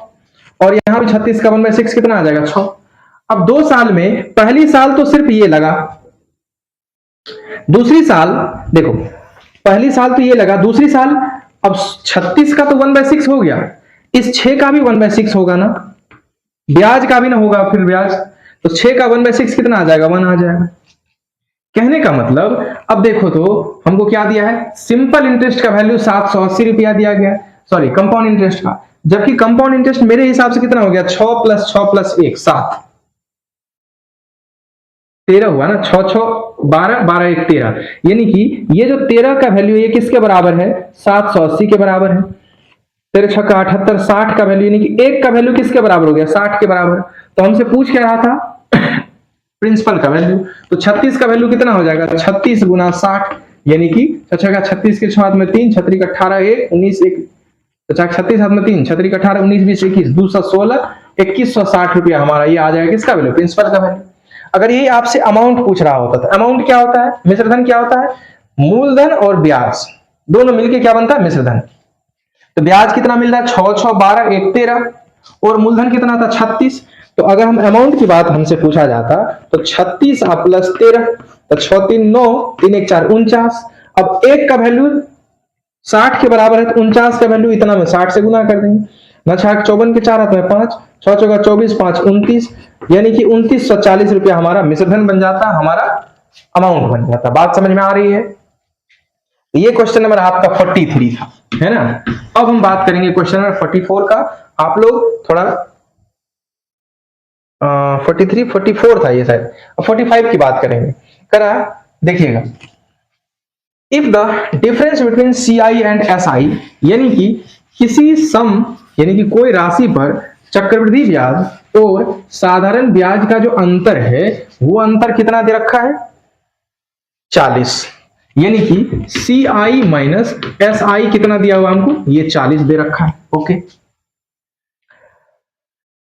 और यहां भी 36 का 1/6 कितना आ जाएगा 6। अब 2 साल में पहली साल तो सिर्फ ये लगा, दूसरी साल देखो पहली साल तो ये लगा, दूसरी साल अब 36 का तो 1/6 हो गया, इस 6 का भी 1/6 होगा ना, ब्याज का भी ना होगा फिर ब्याज, तो 6 का 1/6 कितना आ जाएगा 1 आ जाएगा। कहने का मतलब अब देखो तो हमको क्या दिया है, सिंपल इंटरेस्ट का वैल्यू 780 रुपया दिया गया, सॉरी कंपाउंड इंटरेस्ट का, जबकि कंपाउंड इंटरेस्ट मेरे हिसाब से कितना हो गया 6 + 6 + 1 7, 13 हुआ ना, 6 6 12 12 1 13, यानी कि ये जो 13 का वैल्यू ये किसके बराबर है 780 के बराबर है। 13 6 का 78, 60 का वैल्यू, यानी कि 1 का वैल्यू किसके बराबर हो गया 60 के बराबर। तो हमसे पूछ क्या रहा था प्रिंसिपल का वैल्यू, तो 36 का वैल्यू कितना हो जाएगा 36 गुना 60, यानी कि 36 के 6 में 3, 36 का 18 1 19 1, 36 हाथ में 3, 36 का 18 19 20 21 216 2160 रुपया हमारा ये आ जाएगा किसका वैल्यू प्रिंसिपल का वैल्यू। अगर ये आपसे अमाउंट पूछ रहा होता तो अमाउंट क्या होता है, मिश्रधन क्या होता है, मूलधन और ब्याज दोनों मिलके क्या बनता है मिश्रधन। तो ब्याज कितना मिल रहा है 6 6 12 1 13, और मूलधन कितना था 36। तो अगर हम अमाउंट की बात हमसे पूछा जाता तो 36 + 13, तो 6 3 9 3 1 4 49। अब 1 का वैल्यू 60 के बराबर है तो 49 का वैल्यू इतना में 60 से गुना कर देंगे ना, 6 54 के 4 हाथ में 5, 6 4 24 5 29, यानी कि 2940 रुपया हमारा मिश्रधन बन जाता, हमारा अमाउंट बन जाता। बात समझ में आ रही है? ये क्वेश्चन नंबर आपका 43 था, है ना। अब हम बात करेंगे क्वेश्चन नंबर 44 का। आप लोग थोड़ा 43 44 था ये शायद, अब 45 की बात करेंगे। करा देखिएगा, if the difference between CI and SI, यानी कि किसी सम यानी कि कोई राशि पर चक्रवृद्धि ब्याज और साधारण ब्याज का जो अंतर है वो अंतर कितना दे रखा है 40, यानी कि CI माइनस SI कितना दिया हुआ हमको ये 40 दे रखा है। ओके,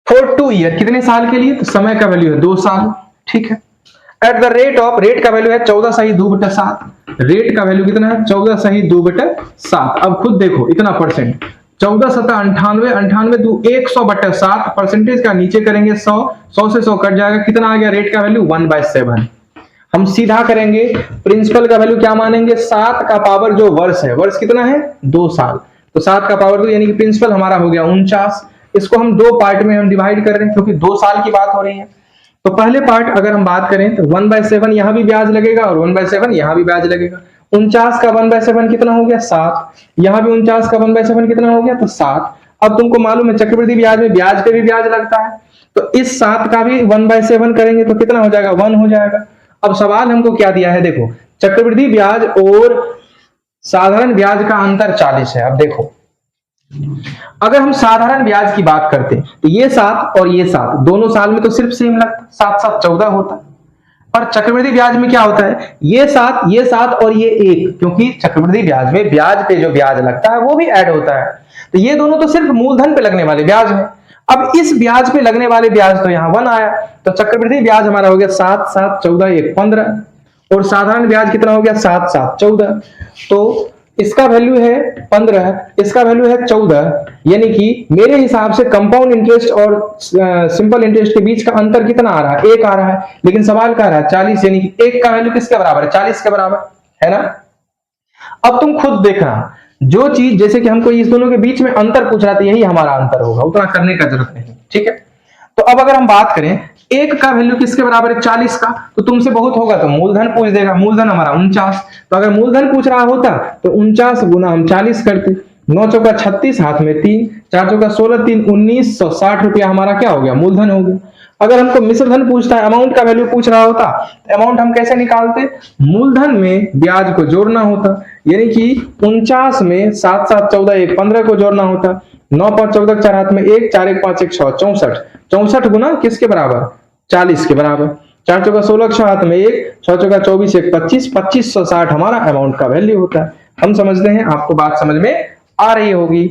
फॉर 2 ईयर कितने साल के लिए, तो समय का वैल्यू है 2 साल, ठीक है। Eight the rate of, rate का वैल्यू है 14/2/7, रेट का वैल्यू कितना है 14/2/7। अब खुद देखो इतना परसेंट, 14 7 98 98 2 100/7, परसेंटेज का नीचे करेंगे 100, 100 से 100 कट जाएगा, कितना आ गया रेट का वैल्यू 1/7। हम सीधा करेंगे, प्रिंसिपल का वैल्यू क्या मानेंगे 7 का पावर जो वर्ष है, वर्ष कितना है 2 साल, तो 7 का पावर 2 यानी कि प्रिंसिपल हमारा हो गया 49, इसको हम दो पार्ट में हम डिवाइड कर रहे हैं क्योंकि 2 साल की बात हो रही है। तो पहले पार्ट अगर हम बात करें तो 1/7 यहां भी ब्याज लगेगा और 1/7 यहां भी ब्याज लगेगा। 49 का 1/7 कितना हो गया 7, यहां भी 49 का 1/7 कितना हो गया तो 7। अब तुमको मालूम है चक्रवृद्धि ब्याज में ब्याज पे भी ब्याज लगता है, तो इस 7 का भी 1/7 करेंगे तो कितना हो जाएगा 1 हो जाएगा। अब सवाल हमको क्या दिया है, देखो चक्रवृद्धि ब्याज और साधारण ब्याज का अंतर 40 है। अब देखो अगर हम साधारण ब्याज की बात करते तो ये 7 और ये 7 दोनों साल में तो सिर्फ सेम लगता, 7 7 14 होता। और चक्रवृद्धि ब्याज में क्या होता है, ये 7 और ये 1, क्योंकि चक्रवृद्धि ब्याज में ब्याज पे जो ब्याज लगता है वो भी ऐड होता है। तो ये दोनों तो सिर्फ मूलधन पे लगने वाले ब्याज है। अब इस ब्याज पे लगने वाले ब्याज तो यहाँ 1 आया, तो चक्रवृद्धि ब्याज हमारा हो गया 7 7 14 1 15, और साधारण ब्याज कितना हो गया 7 7 14। तो इसका वैल्यू है 15, इसका वैल्यू है 14, यानी कि मेरे हिसाब से कंपाउंड इंटरेस्ट और सिंपल इंटरेस्ट के बीच का अंतर कितना आ रहा है 1 आ रहा है, लेकिन सवाल क्या रहा है 40, यानी कि 1 का वैल्यू किसके बराबर है 40 के बराबर है ना। अब तुम खुद देखना, जो चीज जैसे कि हमको इस दोनों के बीच में अंतर पूछ रहा था यही हमारा अंतर होगा, उतना करने का जरूरत नहीं, ठीक है। तो अब अगर हम बात करें 1 का वैल्यू किसके बराबर है 40 का, तो तुमसे बहुत होगा तो मूलधन पूछ देगा, मूलधन हमारा 49, तो अगर मूलधन पूछ रहा होता तो 49 गुना हम 40 करते, 9 चौका 36 हाथ में 3, 4 चौका 16 3 1960 रुपया हमारा क्या हो गया मूलधन हो गया। अगर हमको मिश्रधन पूछता है, अमाउंट का वैल्यू पूछ रहा होता तो अमाउंट हम कैसे निकालते, मूलधन में ब्याज को जोड़ना होता, यानी कि 49 में 7 7 14 1 15 को जोड़ना होता, 9 5 14 4 हाथ में 1 4 1 5 1 6 64, 64 गुना किसके बराबर 40 के बराबर, 4 चौका 16 6 हाथ में 1 6 चौका 24 1 25 2560 हमारा अमाउंट का वैल्यू होता है। हम समझते हैं, आपको बात समझ में आ रही होगी,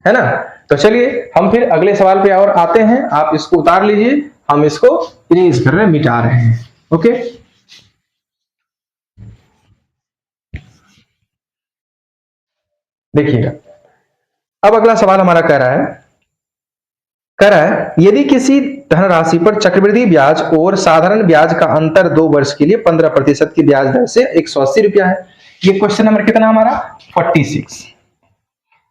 है ना। तो चलिए हम फिर अगले सवाल पे और आते हैं, आप इसको उतार लीजिए, हम इसको इरेज कर रहे हैं, मिटा रहे हैं, ओके। देखिएगा अब अगला सवाल हमारा कह रहा है यदि किसी धनराशि पर चक्रवृद्धि ब्याज और साधारण ब्याज का अंतर 2 वर्ष के लिए 15% की ब्याज दर से 180 रुपया है। ये क्वेश्चन नंबर कितना हमारा 46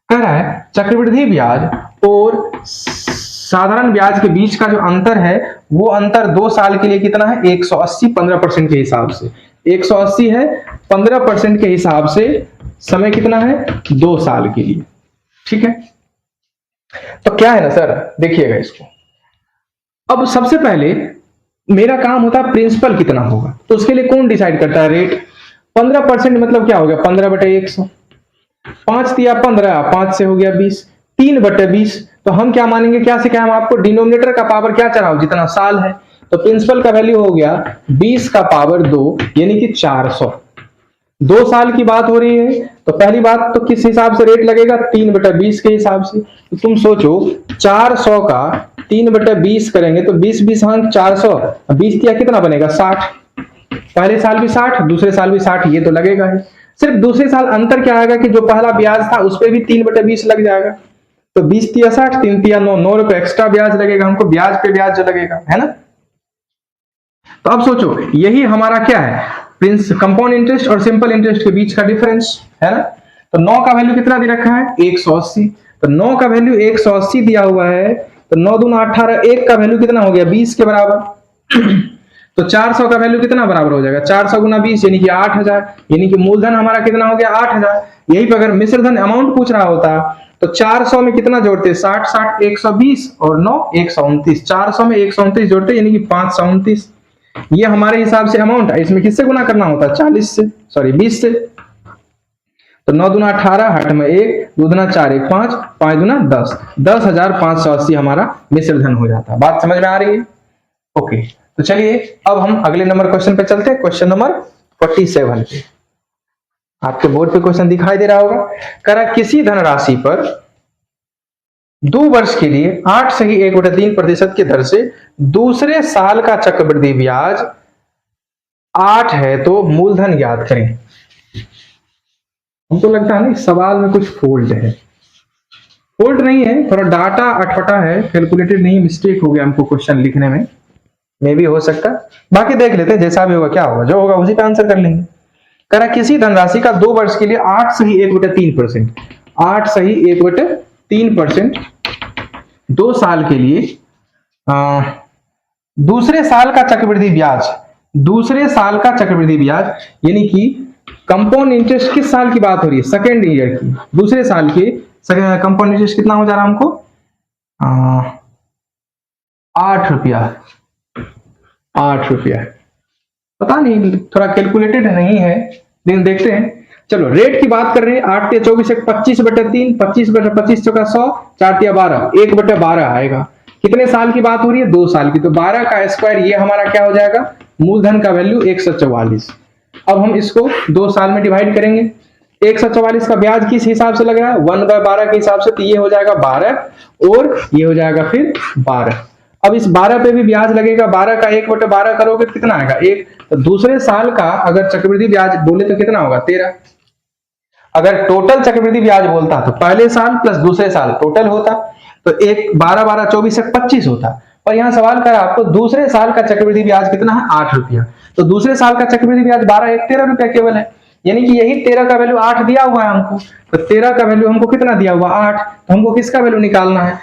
कह रहा है चक्रवृद्धि ब्याज और साधारण ब्याज के बीच का जो अंतर है वो अंतर 2 साल के लिए कितना है 180, 15% के हिसाब से 180 है, 15% के हिसाब से समय कितना है 2 साल के लिए, ठीक है। तो क्या है ना सर, देखिएगा इसको, अब सबसे पहले मेरा काम होता है प्रिंसिपल कितना होगा, तो उसके लिए कौन डिसाइड करता है रेट, 15% मतलब क्या हो गया 15/100, 5 दिया 15, 5 से हो गया 20, 3/20, तो हम क्या मानेंगे, क्या सिखाया हम आपको, डिनोमिनेटर का पावर क्या चढ़ाओ जितना साल है, तो प्रिंसिपल का वैल्यू हो गया 20 का पावर 2 यानी कि 400, 2 साल की बात हो रही है, तो पहली बात तो किस हिसाब से रेट लगेगा 3/20 के हिसाब से। तो तुम सोचो 400 का 3/20 करेंगे तो 20 20 हाँ 400, 20 दिया कितना बनेगा 60, पहले साल भी 60 दूसरे साल भी 60, ये तो लगेगा ही। सिर्फ दूसरे साल अंतर क्या आएगा कि जो पहला ब्याज था उस पर भी 3/20 लग जाएगा, तो 20 तिया 60 3 तिया 9, 9 रुपए एक्स्ट्रा ब्याज लगेगा हमको, ब्याज पे ब्याज जो लगेगा, है ना। तो अब सोचो यही हमारा क्या है कंपाउंड इंटरेस्ट और सिंपल इंटरेस्ट के बीच का डिफरेंस, है ना। तो 9 का वैल्यू कितना दे रखा है 180, तो 9 का वैल्यू 180 दिया हुआ है, तो 9 दूना 18, 1 का वैल्यू कितना हो गया 20 के बराबर तो 400 का वैल्यू कितना बराबर हो जाएगा 400 गुना 20 यानी कि 8000, यानी कि मूलधन हमारा कितना हो गया 8000। यही पर अगर मिश्रधन अमाउंट पूछ रहा होता तो 400 में कितना जोड़ते 60 60 120 और 9 129, 400 में 129 जोड़ते यानी कि 529, ये हमारे हिसाब से अमाउंट है। इसमें किससे गुना करना होता है 40 से, सॉरी 20 से, तो 9 दूना 18 हट में 1 2 दूना 4 1 5 5 दूना 10, 10,580 हमारा मिश्रधन हो जाता है। बात समझ में आ रही है, ओके। तो चलिए अब हम अगले नंबर क्वेश्चन पे चलते हैं, क्वेश्चन नंबर 47 पे। आपके बोर्ड पे क्वेश्चन दिखाई दे रहा होगा, कह रहा किसी धनराशि पर 2 वर्ष के लिए 8 सही 1/3% की दर से दूसरे साल का चक्रवृद्धि ब्याज 8 है तो मूलधन ज्ञात करें। हमको लगता है ना सवाल में कुछ फॉल्ट है, फॉल्ट नहीं है, थोड़ा डाटा अटपटा है, कैलकुलेटेड नहीं, मिस्टेक हो गया हमको क्वेश्चन लिखने में, मे भी हो सकता है, बाकी देख लेते हैं जैसा भी होगा, क्या होगा जो होगा उसी पे आंसर कर लेंगे। कह रहा किसी धनराशि का 2 वर्ष के लिए 8 सही 1/3%, 8 सही 1/3% 2 साल के लिए दूसरे साल का चक्रवृद्धि ब्याज, दूसरे साल का चक्रवृद्धि ब्याज यानी कि कंपाउंड इंटरेस्ट किस साल की बात हो रही है? सेकेंड ईयर की, दूसरे साल के कंपाउंड इंटरेस्ट कितना हो जा रहा है हमको? 8 रुपया, 8 रुपया। पता नहीं, थोड़ा कैलकुलेटेड नहीं है लेकिन देखते हैं। चलो रेट की बात कर रहे हैं, 8 या 24 एक 25/3, 25/25 चौका 100, 4 या 12, 1/12 आएगा। कितने साल की बात हो रही है? 2 साल की। तो 12 का स्क्वायर ये हमारा क्या हो जाएगा? मूलधन का वैल्यू 144। अब हम इसको 2 साल में डिवाइड करेंगे। 144 का ब्याज किस हिसाब से लग रहा है? 1/12 के हिसाब से। तो ये हो जाएगा 12 और ये हो जाएगा फिर 12। अब इस 12 पे भी ब्याज लगेगा। 12 का 1/12 करोगे कितना आएगा? 1। तो दूसरे साल का अगर चक्रवृद्धि ब्याज बोले तो कितना होगा? 13। अगर टोटल चक्रवृद्धि ब्याज बोलता तो पहले साल प्लस दूसरे साल टोटल होता, तो 1 12 12 24 एक 25 होता। और यहाँ सवाल करा आपको दूसरे साल का चक्रवृद्धि ब्याज कितना है? 8 रुपया। तो दूसरे साल का चक्रवृद्धि ब्याज 12 एक 13 रुपया केवल है, यानी कि यही 13 का वैल्यू 8 दिया हुआ है हमको। तो 13 का वैल्यू हमको कितना दिया हुआ? 8। तो हमको किसका वैल्यू निकालना है?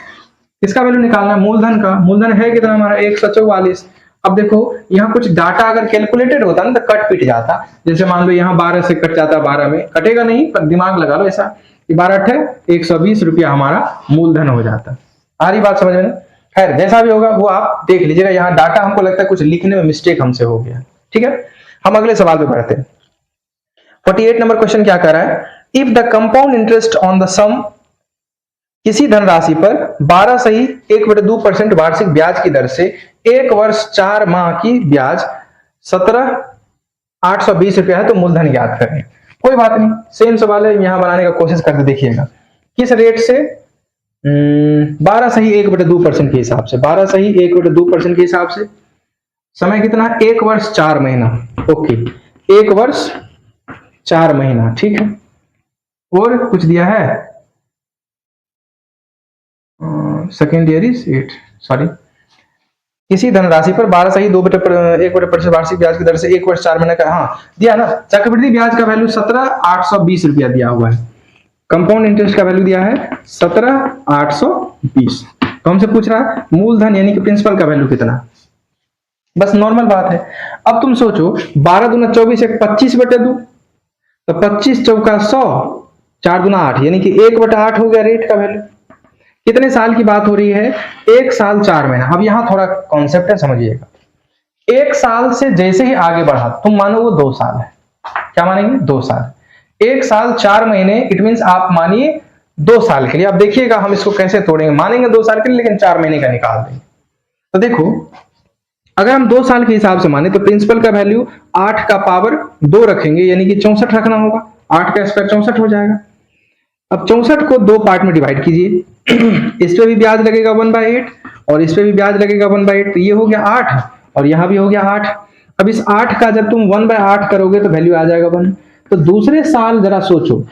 किसका वैल्यू निकालना है? मूलधन का। मूलधन है कितना हमारा? 144। अब देखो यहाँ कुछ डाटा अगर कैलकुलेटेड होता ना तो कट पिट जाता। जैसे मान लो यहाँ 12 से कट जाता, 12 में कटेगा नहीं पर दिमाग लगा लो ऐसा कि 12 × 120 रुपया हमारा मूलधन हो जाता। आ रही बात समझ में? खैर जैसा भी होगा वो आप देख लीजिएगा। यहाँ डाटा हमको लगता है कुछ लिखने में मिस्टेक हमसे हो गया। ठीक है, हम अगले सवाल पे बढ़ते हैं। 48 नंबर क्वेश्चन क्या कह रहा है? If the compound interest on the sum, किसी धनराशि पर 12 सही 1/2% वार्षिक ब्याज की दर से 1 वर्ष 4 माह की ब्याज 17,820 रुपया है, तो मूलधन ज्ञात करें। कोई बात नहीं, सेम सवाल है, यहां बनाने का कोशिश करके देखिएगा। किस रेट से? 12 सही 1/2% के हिसाब से, 12 सही 1/2% के हिसाब से। समय कितना? 1 वर्ष 4 महीना। ओके, 1 वर्ष 4 महीना, ठीक है। और कुछ दिया है? Second year is 8, sorry. किसी धनराशि पर 12 सही 1/2% वार्षिक ब्याज की दर से 1 वर्ष 4 महीने का, हाँ दिया ना। चक्रवृद्धि ब्याज का वैल्यू 17,820 रुपया दिया हुआ है। कंपाउंड इंटरेस्ट का वैल्यू दिया है 17,820। तो हमसे पूछ रहा है मूलधन यानी कि प्रिंसिपल का वैल्यू कितना। बस नॉर्मल बात है। अब तुम सोचो 12 दूना 24 एक 25/2, तो 25 चौका 100, 4 दूना 8 यानी कि 1/8 हो गया रेट का वैल्यू। कितने साल की बात हो रही है? 1 साल 4 महीना। अब यहां थोड़ा कॉन्सेप्ट है, समझिएगा। 1 साल से जैसे ही आगे बढ़ा तुम मानो वो 2 साल है। क्या मानेंगे? 2 साल। 1 साल 4 महीने इट मींस आप मानिए 2 साल के लिए। अब देखिएगा हम इसको कैसे तोड़ेंगे। मानेंगे 2 साल के लिए लेकिन 4 महीने का निकाल देंगे। तो देखो अगर हम 2 साल के हिसाब से माने तो प्रिंसिपल का वैल्यू 8 का पावर 2 रखेंगे, यानी कि 64 रखना होगा। 8 का स्क्वायर 64 हो जाएगा। अब 64 को 2 पार्ट में डिवाइड कीजिए। इस पे भी ब्याज लगेगा 1/8 और इस पे भी ब्याज लगेगा 1/8। तो ये हो गया 8 और यहां भी हो गया 8। अब इस 8 का जब तुम 1/8 करोगे तो वैल्यू आ जाएगा 1। तो दूसरे साल जरा सोचो,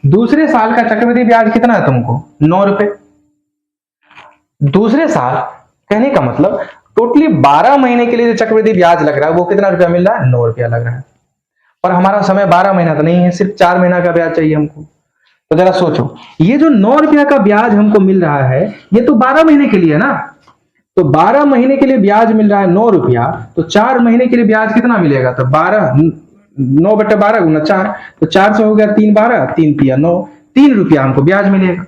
दूसरे साल का चक्रवृद्धि ब्याज कितना है तुमको? 9 रुपए। दूसरे साल कहने का मतलब टोटली 12 महीने के लिए जो चक्रवृद्धि ब्याज लग रहा है वो कितना रुपया मिल रहा है? 9 रुपया लग रहा है। और हमारा समय 12 महीना तो नहीं है, सिर्फ 4 महीना का ब्याज चाहिए हमको। तो जरा सोचो ये जो 9 रुपया का ब्याज हमको मिल रहा है ये तो 12 महीने के लिए है ना। तो 12 महीने के लिए ब्याज मिल रहा है 9 रुपया, तो 4 महीने के लिए ब्याज कितना मिलेगा? तो 9/12 गुना 4, तो 4 से हो गया 3 12, 3 तिया 9, 3 रुपया हमको ब्याज मिलेगा।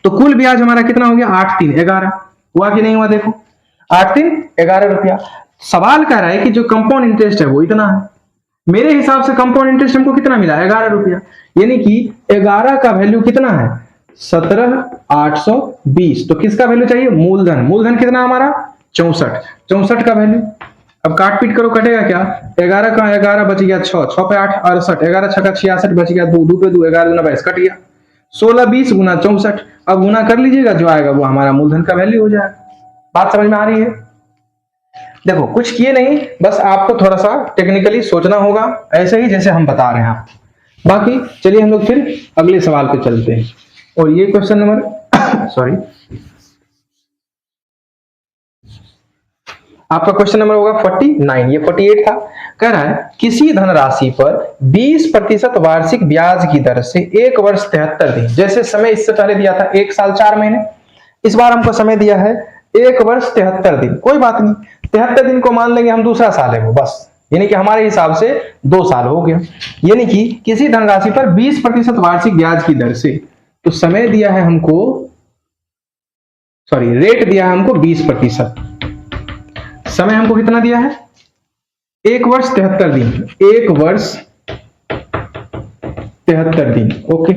तो कुल ब्याज हमारा कितना हो गया? 8 3 11। हुआ कि नहीं हुआ? देखो 8 3 11 रुपया। सवाल कह रहा है कि जो कंपाउंड इंटरेस्ट है वो इतना है। मेरे हिसाब से कंपाउंड इंटरेस्ट हमको कितना मिला? 11 रुपया, यानी कि 11 का वैल्यू कितना है? 17,820। तो किसका वैल्यू चाहिए? मूलधन। मूलधन कितना हमारा? 64। 64 का वैल्यू। अब काट पीट करो, कटेगा क्या? 11 का 11 बच गया 6, 6 पे 8 68, 11 6 का 66 बच गया 2, 2 पे 2 11 दूना 22 कट गया 16 20 गुना 64। अब गुना कर लीजिएगा, जो आएगा वो हमारा मूलधन का वैल्यू हो जाएगा। बात समझ में आ रही है? देखो कुछ किए नहीं, बस आपको थोड़ा सा टेक्निकली सोचना होगा ऐसे ही जैसे हम बता रहे हैं आपको। बाकी चलिए हम लोग फिर अगले सवाल पे चलते हैं। और ये क्वेश्चन नंबर सॉरी आपका क्वेश्चन नंबर होगा 49। ये 48 था। कह रहा है किसी धनराशि पर 20% वार्षिक ब्याज की दर से 1 वर्ष 73 दिन, जैसे समय इससे पहले दिया था 1 साल 4 महीने, इस बार हमको समय दिया है 1 वर्ष 73 दिन। कोई बात नहीं, 73 दिन को मान लेंगे हम दूसरा साल है वो, बस यानी कि हमारे हिसाब से 2 साल हो गया। यानी कि किसी धनराशि पर 20% वार्षिक ब्याज की दर से, तो समय दिया है हमको, सॉरी रेट दिया है हमको 20%, समय हमको कितना दिया है 1 वर्ष 73 दिन, 1 वर्ष 73 दिन। ओके,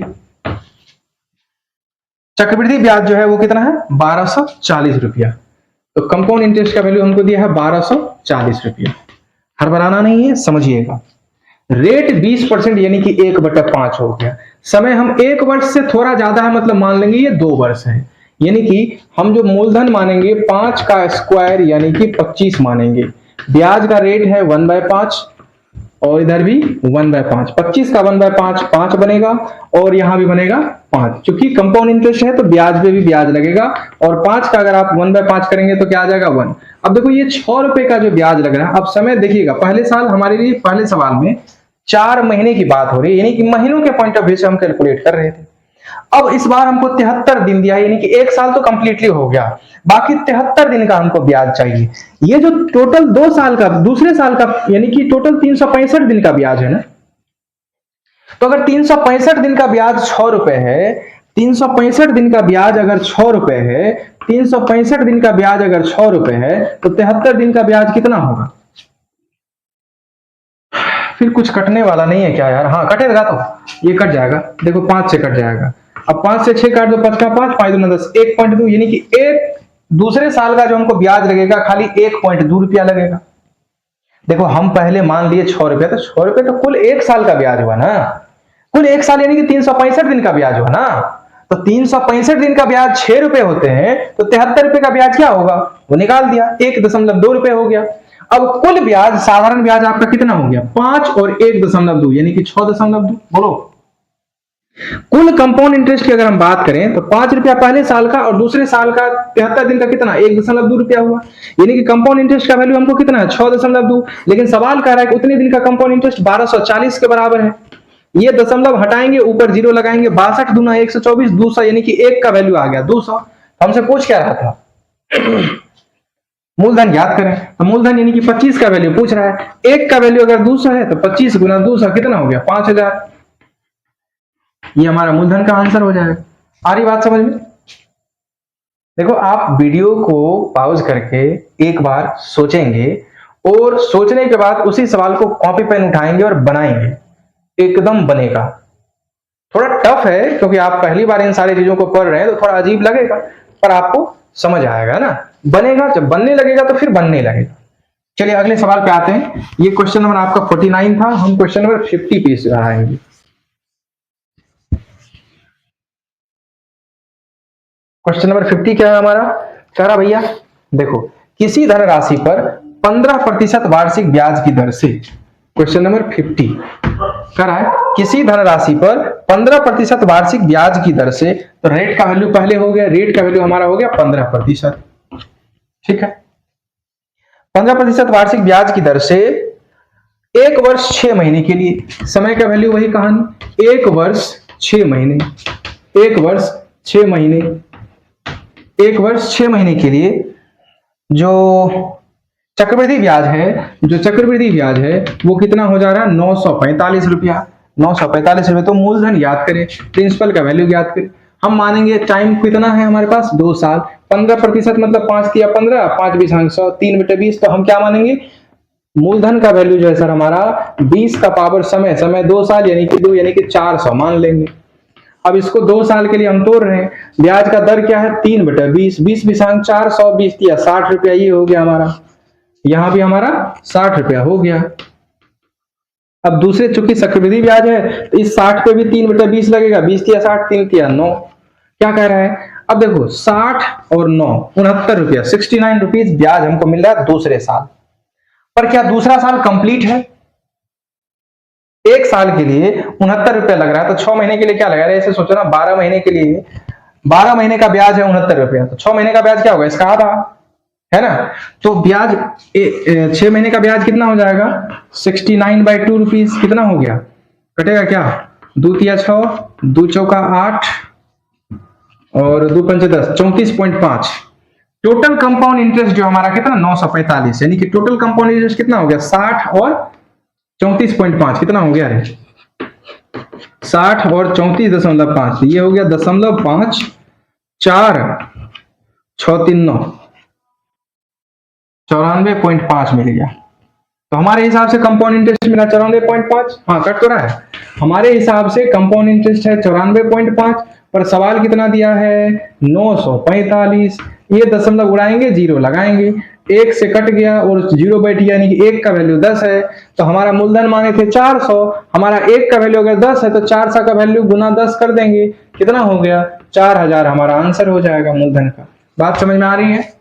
चक्रवृद्धि ब्याज जो है वो कितना है 1240 रुपया। तो कंपाउंड इंटरेस्ट का वैल्यू हमको दिया है 1240 रुपया। हड़बड़ाना नहीं है, समझिएगा। रेट 20% यानी कि 1/5 हो गया। समय हम 1 वर्ष से थोड़ा ज्यादा है, मतलब मान लेंगे ये 2 वर्ष है। यानी कि हम जो मूलधन मानेंगे 5 का स्क्वायर यानी कि 25 मानेंगे। ब्याज का रेट है 1/5 और इधर भी 1/5। 25 का 1/5 5 बनेगा और यहां भी बनेगा 5। क्योंकि कंपाउंड इंटरेस्ट है तो ब्याज पे भी ब्याज लगेगा, और 5 का अगर आप 1/5 करेंगे तो क्या आ जाएगा 1। अब देखो ये 6 रुपए का जो ब्याज लग रहा है, अब समय देखिएगा, पहले साल हमारे लिए पहले सवाल में 4 महीने की बात हो रही है, यानी कि महीनों के पॉइंट ऑफ व्यू से हम कैलकुलेट कर रहे थे। अब इस बार हमको 73 दिन दिया है, यानी कि 1 साल तो कंप्लीटली हो गया, बाकी 73 दिन का हमको ब्याज चाहिए। ये जो टोटल 2 साल का, दूसरे साल का, यानी कि टोटल 365 दिन का ब्याज है ना। तो अगर 365 दिन का ब्याज 6 रुपए है, 365 दिन का ब्याज अगर 6 रुपए है, 365 दिन का ब्याज अगर 6 रुपए है, तो 73 दिन का ब्याज कितना होगा? फिर कुछ कटने वाला नहीं है क्या यार? हाँ कटेगा, तो ये कट जाएगा, देखो 5 से कट जाएगा। अब 5 से 6 काट दो, 5 का 5, 5 दूना 10, 1.2, यानी कि एक दूसरे साल का जो हमको ब्याज लगेगा खाली 1.2 रुपया लगेगा। देखो हम पहले मान लिए 6 रुपया, तो 6 रुपये तो कुल 1 साल का ब्याज हुआ ना, कुल 1 साल यानी कि 365 दिन का ब्याज हुआ ना। तो 365 दिन का ब्याज 6 रुपए होते हैं, तो 73 रुपए का ब्याज क्या होगा वो निकाल दिया, 1.2 रुपए हो गया। अब कुल ब्याज, साधारण ब्याज आपका कितना हो गया 5 और 1.2 यानी कि 6.2। बोलो, कुल कंपाउंड इंटरेस्ट की अगर हम बात करें तो 5 रुपया पहले साल का और दूसरे साल का 73 दिन का कितना 1.2 रुपया हुआ, यानी कि कंपाउंड इंटरेस्ट का वैल्यू हमको कितना है 6.2। लेकिन सवाल कह रहा है कि उतने दिन का कंपाउंड इंटरेस्ट 1240 के बराबर है। ये दशमलव हटाएंगे, ऊपर जीरो लगाएंगे, 62 दूना 124, 200, यानी कि 1 का वैल्यू आ गया 200। हमसे पूछ क्या रहा था मूलधन ज्ञात करें, तो मूलधन यानी कि 25 का वैल्यू पूछ रहा है। 1 का वैल्यू अगर 200 है तो 25 गुना 200 कितना हो गया 5000। ये हमारा मूलधन का आंसर हो जाएगा। आ रही बात समझ में? देखो आप वीडियो को पॉज करके एक बार सोचेंगे और सोचने के बाद उसी सवाल को कॉपी पेन उठाएंगे और बनाएंगे, एकदम बनेगा। थोड़ा टफ है क्योंकि आप पहली बार इन सारी चीजों को पढ़ रहे हैं, तो थोड़ा अजीब लगेगा, पर आपको समझ आएगा ना, बनेगा। जब बनने लगेगा तो फिर बनने लगेगा। चलिए अगले सवाल पे आते हैं। ये क्वेश्चन नंबर आपका 49 था, हम क्वेश्चन नंबर 50 पे आएंगे। क्वेश्चन नंबर 50 क्या है हमारा? कह रहा भैया देखो, किसी धनराशि पर 15% वार्षिक ब्याज की दर से, क्वेश्चन नंबर 50 कह रहा है किसी धनराशि पर 15% वार्षिक ब्याज की दर से, तो रेट का वैल्यू पहले हो गया, रेट का वैल्यू हमारा हो गया 15%। ठीक है, 15% वार्षिक ब्याज की दर से 1 वर्ष 6 महीने के लिए, समय का वैल्यू वही कहानी 1 वर्ष 6 महीने, 1 वर्ष 6 महीने, 1 वर्ष 6 महीने के लिए जो चक्रवृद्धि ब्याज है, जो चक्रवृद्धि ब्याज है वो कितना हो जा रहा है 945 रुपया, 945 रुपये। तो मूलधन याद करें, प्रिंसिपल का वैल्यू याद करें। हम मानेंगे टाइम कितना है हमारे पास 2 साल, 15% मतलब 5 या 15, 5 20 100, 3/20। तो हम क्या मानेंगे मूलधन का वैल्यू जो है सर हमारा 20 का पावर समय, समय 2 साल यानी कि 2 यानी कि 400 मान लेंगे। अब इसको 2 साल के लिए हम तोड़ रहे हैं। ब्याज का दर क्या है 3/20, 20 बिसांग 400, 20 दिया 60 रुपया, ये हो गया हमारा। यहां भी हमारा 60 रुपया हो गया। अब दूसरे चूंकि चक्रवृद्धि ब्याज है तो इस 60 पे भी 3/20 लगेगा, 20 दिया 60, 3 दिया 9। क्या कह रहा है अब देखो 60 और 9 69 रुपया, 69 रुपीज ब्याज हमको मिल रहा है दूसरे साल पर। क्या दूसरा साल कंप्लीट है? 1 साल के लिए 69 रुपया लग रहा है, तो 6 महीने के लिए क्या लगा रहा है? ऐसे सोचो ना, 12 महीने के लिए 12 महीने का ब्याज है 69 रुपया, तो 6 महीने का ब्याज क्या होगा इसका आधा, है ना। तो ब्याज 6 महीने का ब्याज कितना हो जाएगा 69/2 रुपीज, कितना हो गया कटेगा क्या 2 तिया 6, 2 चौका 8 और 2 पंचे 10, 34.5। टोटल कंपाउंड इंटरेस्ट जो हमारा कितना 945, यानी कि टोटल कंपाउंड इंटरेस्ट कितना हो गया 60 और 34.5, कितना हो गया रे 60 और 34.5, ये हो गया 0.5 4 6 3 9 94.5 मिल गया। तो हमारे हिसाब से कंपाउंड इंटरेस्ट मिला 94.5। हाँ कट तो रहा है। हमारे हिसाब से कंपाउंड इंटरेस्ट है 94.5, पर सवाल कितना दिया है 945। ये दशमलव उड़ाएंगे, जीरो लगाएंगे, एक से कट गया और जीरो बैठ गया, यानी कि एक का वैल्यू 10 है। तो हमारा मूलधन मांगे थे 400, हमारा एक का वैल्यू अगर 10 है तो 400 का वैल्यू गुना 10 कर देंगे, कितना हो गया 4000, हमारा आंसर हो जाएगा मूलधन का। बात समझ में आ रही है?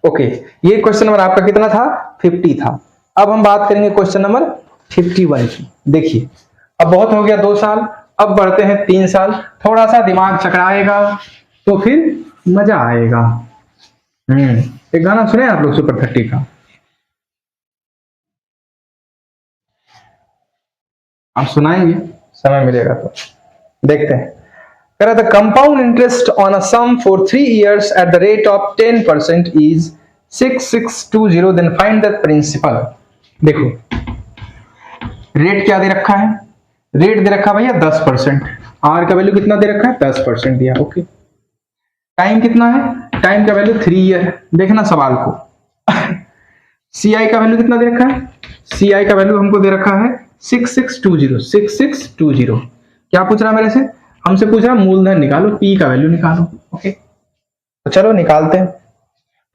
ओके, ये क्वेश्चन नंबर आपका कितना था 50 था। अब हम बात करेंगे क्वेश्चन नंबर 51 की। देखिए अब बहुत हो गया 2 साल, अब बढ़ते हैं 3 साल। थोड़ा सा दिमाग चकराएगा तो फिर मजा आएगा। एक गाना सुने आप लोग सुपर 30 का? आप सुनाएंगे समय मिलेगा तो। देखते हैं। कह रहा था compound interest on a sum for 3 years at the rate of 10% is 6620, then find the principal. देखो रेट क्या दे रखा है, रेट दे रखा भैया 10%, आर का वैल्यू कितना दे रखा है 10% दिया। ओके, टाइम कितना है, टाइम का वैल्यू 3 ईयर। देखना सवाल को सी आई का वैल्यू कितना दे रखा है, सी आई का वैल्यू हमको दे रखा है 6620, 6620। क्या पूछ रहा है मेरे से, हमसे पूछ रहा मूलधन निकालो, पी का वैल्यू निकालो। ओके तो चलो निकालते हैं।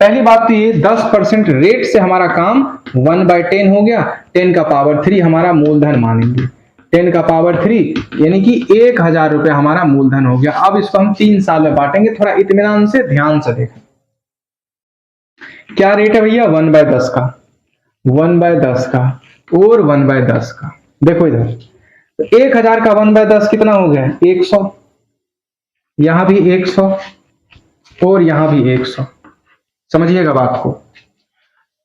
पहली बात तो ये 10% रेट से हमारा काम 1/10 हो गया, 10 का पावर 3 हमारा मूलधन मानेंगे, 10 का पावर 3 यानी कि 1000 रुपए हमारा मूलधन हो गया। अब इसको हम 3 साल में बांटेंगे, थोड़ा इत्मीनान से ध्यान से देखें। क्या रेट है भैया 1/10 का, 1/10 का और 1/10 का। देखो इधर तो 1000 का 1/10 कितना हो गया 100, यहां भी 100 और यहां भी 100। समझिएगा बात को।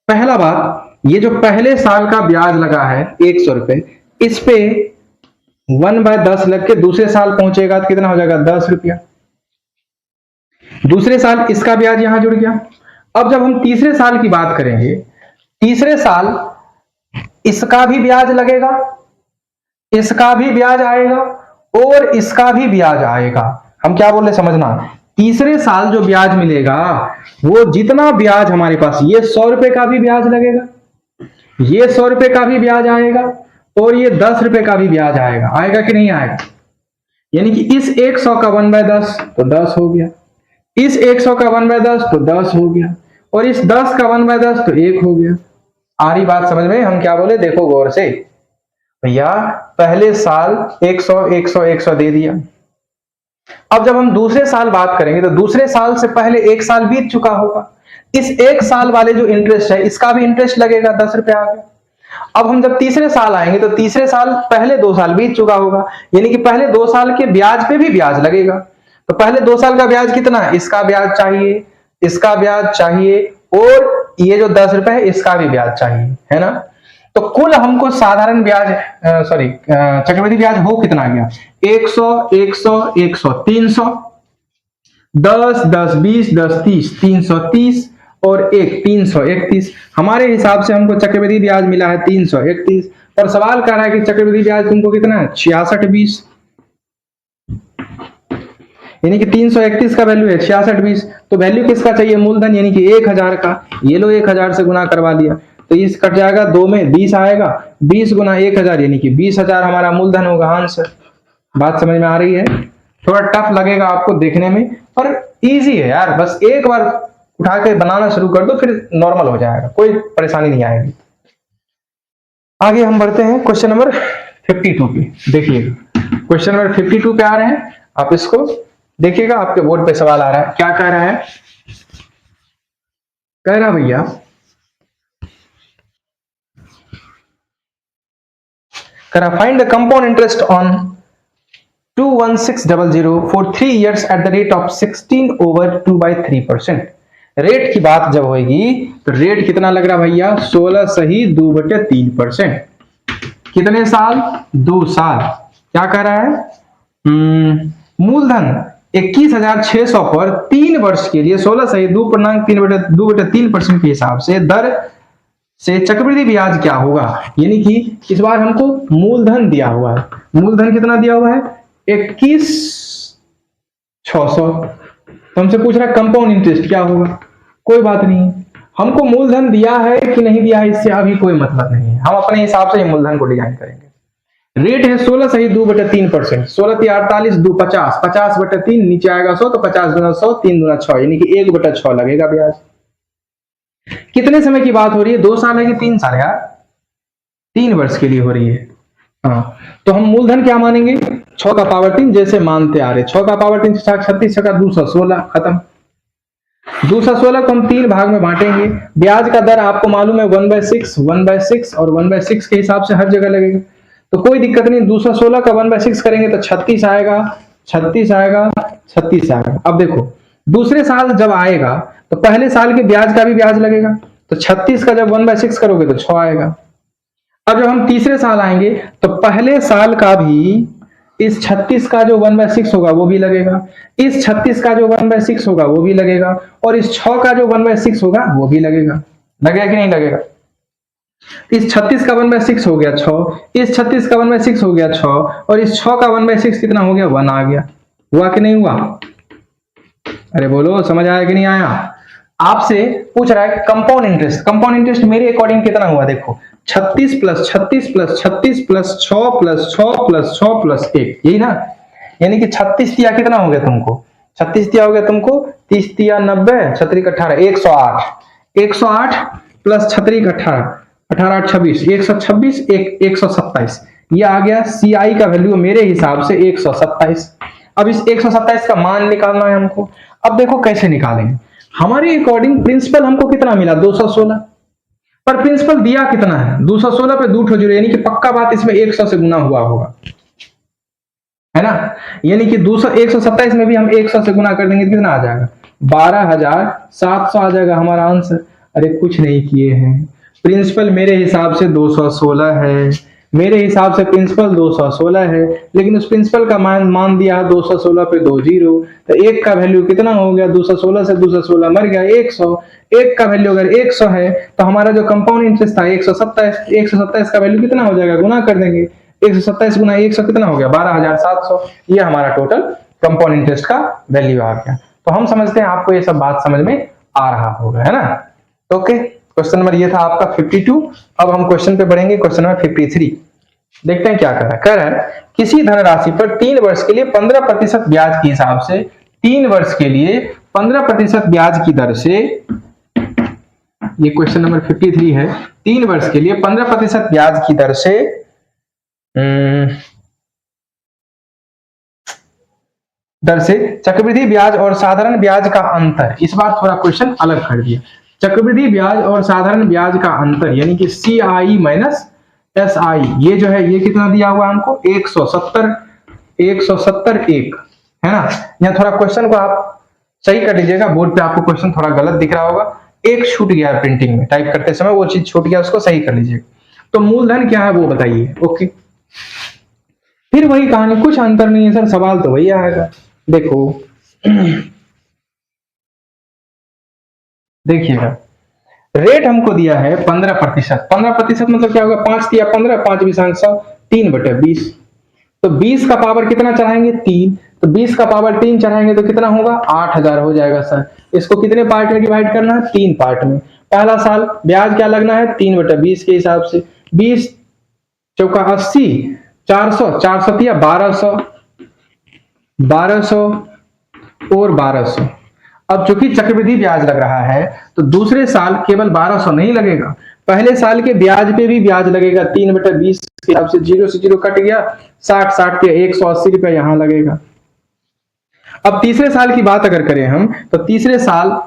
पहला बात, ये जो पहले साल का ब्याज लगा है 100 रुपए, इस पे 1/10 लग के दूसरे साल पहुंचेगा तो कितना हो जाएगा 10 रुपया। दूसरे साल इसका ब्याज यहां जुड़ गया। अब जब हम तीसरे साल की बात करेंगे, तीसरे साल इसका भी ब्याज लगेगा, इसका भी ब्याज आएगा और इसका भी ब्याज आएगा। हम क्या बोल रहे समझना, तीसरे साल जो ब्याज मिलेगा वो जितना ब्याज हमारे पास, ये 100 रुपए का भी ब्याज लगेगा, ये 100 रुपए का भी ब्याज आएगा और ये 10 रुपए का भी ब्याज आएगा। आएगा कि नहीं आएगा? यानी कि इस 100 का 1/10 तो 10 हो गया, इस 100 का 1/10 तो 10 हो गया और इस 10 का 1/10 तो 1 हो गया। आ रही बात समझ में? हम क्या बोले देखो गौर से भैया, पहले साल 100 100 100 दे दिया। अब जब हम दूसरे साल बात करेंगे तो दूसरे साल से पहले 1 साल बीत चुका होगा, इस 1 साल वाले जो इंटरेस्ट है इसका भी इंटरेस्ट लगेगा 10 रुपया आ गया। अब हम जब तीसरे साल आएंगे तो तीसरे साल पहले 2 साल बीत चुका होगा, यानी कि पहले 2 साल के ब्याज पे भी ब्याज लगेगा। तो पहले 2 साल का ब्याज कितना है, इसका ब्याज चाहिए, इसका ब्याज चाहिए और ये जो 10 रुपए है इसका भी ब्याज चाहिए, है ना। तो कुल हमको साधारण ब्याज चक्रवृद्धि ब्याज हो कितना गया 100 100 100 300, 10 10 20 10 30 330 और 1 331। हमारे हिसाब से हमको चक्रवृद्धि ब्याज मिला है 331, पर सवाल कह रहा है कि चक्रवृद्धि ब्याज तुमको कितना है 6620, यानी कि 331 का वैल्यू है 6620। तो वैल्यू किसका चाहिए मूलधन, यानी कि 1000 का। ये लो 1000 से गुना करवा दिया तो इस कट जाएगा 2 में 20 आएगा, 20 गुना 1000 यानी कि 20,000 हमारा मूलधन होगा आंसर। बात समझ में आ रही है? थोड़ा टफ लगेगा आपको देखने में पर इजी है यार, बस एक बार उठा के बनाना शुरू कर दो फिर नॉर्मल हो जाएगा, कोई परेशानी नहीं आएगी। आगे हम बढ़ते हैं क्वेश्चन नंबर 52 पे। देखिएगा क्वेश्चन नंबर 52 पे आ रहे हैं, आप इसको देखिएगा, आपके बोर्ड पे सवाल आ रहा है। क्या कह रहा है, कह रहा भैया find the compound interest on 21600 for 3 years at the rate of 16/2/3%। Rate की बात जब होगी तो रेट कितना लग रहा भैया 16 सही 2/3%। कितने साल 2 साल। क्या कह रहा है मूलधन 21,600 पर 3 वर्ष के लिए 16 सही 2.3% के हिसाब से दर से चक्रवृद्धि ब्याज क्या होगा। यानी कि इस बार हमको मूलधन दिया हुआ है। मूलधन कितना दिया हुआ है? 21,600। तो हमसे पूछ रहा है कंपाउंड इंटरेस्ट क्या होगा। कोई बात नहीं, हमको मूलधन दिया है कि नहीं दिया है इससे अभी कोई मतलब नहीं है, हम अपने हिसाब से मूलधन को डिजाइन करेंगे। रेट है 16 सही 2/3%, 16 × 48 2 50, 50/3 नीचे आएगा 100, तो 50 × 100 3 × 6, यानी कि 1/6 लगेगा ब्याज। कितने समय की बात हो रही है? 2 साल है कि 3 साल यार? 3 वर्ष के लिए हो रही है। हाँ, तो हम मूलधन क्या मानेंगे? 6 का पावर 3 जैसे मानते आ रहे। 6 का पावर 3 36 का 216 खत्म। 216 को हम 3 भाग में बांटेंगे। ब्याज का दर आपको मालूम है 1/6, 1/6 और 1/6 के हिसाब से हर जगह लगेगा, तो कोई दिक्कत नहीं। 216 का 1/6 करेंगे तो 36 आएगा, 36 आएगा, 36 आएगा। अब देखो दूसरे साल जब आएगा तो पहले साल के ब्याज का भी ब्याज लगेगा, तो 36 का जब 1/6 करोगे तो 6 आएगा। अब जब हम तीसरे साल आएंगे तो पहले साल का भी इस 36 का जो 1/6 होगा वो भी लगेगा, इस 36 का जो 1/6 होगा वो भी लगेगा, और इस 6 का जो 1/6 होगा वो भी लगेगा। लगेगा कि नहीं लगेगा? इस 36 का 1/6 हो गया 6, इस 36 का 1/6 हो गया 6, और इस 6 का 1/6 कितना हो गया? 1 आ गया। हुआ कि नहीं हुआ? अरे बोलो, समझ आया कि नहीं आया? आपसे पूछ रहा है कंपाउंड इंटरेस्ट। कंपाउंड इंटरेस्ट मेरे अकॉर्डिंग कितना हुआ? देखो 36 + 36 + 36 + 6 + 6 + 6 + 1, यही ना? यानी कि 36 दिया कितना हो गया तुमको? 36 दिया हो गया तुमको 30 दिया 90, 36 18 108, 108 प्लस 36 18, 18 8 26, 126 127, ये आ गया। CI का वैल्यू मेरे हिसाब से 127। अब इस 127 का मान निकालना है हमको। अब देखो कैसे निकालेंगे। हमारे अकॉर्डिंग प्रिंसिपल हमको कितना मिला? 216, पर प्रिंसिपल दिया कितना है? 216 पे 2 ठो जीरो, यानी कि पक्का बात इसमें 100 से गुना हुआ होगा, है ना? यानी कि 127 में भी हम 100 से गुना कर देंगे, कितना आ जाएगा? 12,700 आ जाएगा हमारा आंसर। अरे कुछ नहीं किए हैं, प्रिंसिपल मेरे हिसाब से 216 है, मेरे हिसाब से प्रिंसिपल 216 है, लेकिन उस प्रिंसिपल का मान दिया 216 पे 2 जीरो, तो 1 का वैल्यू कितना हो गया? 216 से 216 मर गया 100। 1 का वैल्यू अगर 100 है तो हमारा जो कंपाउंड इंटरेस्ट था 127, 127 का वैल्यू कितना हो जाएगा? गुना कर देंगे। 127 गुना 100 कितना हो गया? 12,700। ये हमारा टोटल कंपाउंड इंटरेस्ट का वैल्यू आ गया। तो हम समझते हैं आपको ये सब बात समझ में आ रहा होगा, है ना? ओके, क्वेश्चन नंबर ये था आपका 52। अब हम क्वेश्चन पे बढ़ेंगे, क्वेश्चन नंबर 53। देखते हैं क्या कर रहा है। कह रहा है किसी धनराशि पर 3 वर्ष के लिए 15% ब्याज के हिसाब से, 3 वर्ष के लिए 15% ब्याज की दर से, ये क्वेश्चन नंबर 53 है। 3 वर्ष के लिए 15% ब्याज की दर से चक्रवृद्धि ब्याज और साधारण ब्याज का अंतर। इस बार थोड़ा क्वेश्चन अलग कर दिया। चक्रवृद्धि ब्याज और साधारण ब्याज का अंतर यानी कि CI माइनस SI, ये जो है ये कितना दिया हुआ हमको? 170 1 है ना? यहाँ थोड़ा क्वेश्चन को आप सही कर लीजिएगा, बोर्ड पे आपको क्वेश्चन थोड़ा गलत दिख रहा होगा, एक छूट गया है प्रिंटिंग में, टाइप करते समय वो चीज छूट गया, उसको सही कर लीजिएगा। तो मूलधन क्या है वो बताइए। ओके, फिर वही कहानी, कुछ अंतर नहीं है सर, सवाल तो वही आएगा। देखो देखिएगा, रेट हमको दिया है 15%। 15% मतलब क्या होगा? 5 दिया 15, 5 20 100, 3/20। तो 20 का पावर कितना चढ़ाएंगे? 3। तो 20 का पावर 3 चढ़ाएंगे तो कितना होगा? 8000 हो जाएगा सर। इसको कितने पार्ट में डिवाइड करना है? 3 पार्ट में। पहला साल ब्याज क्या लगना है? 3/20 के हिसाब से। 20 चौका 80, 400, 400 दिया 1200, 1200 और 1200। अब चूंकि चक्रवृद्धि ब्याज लग रहा है तो दूसरे साल केवल 1200 नहीं लगेगा, पहले साल के ब्याज पे भी ब्याज लगेगा। 3/20 के हिसाब से 0 से 0 कट गया, 60 के 180 रुपया यहां लगेगा। अब तीसरे साल की बात अगर करें हम, तो तीसरे साल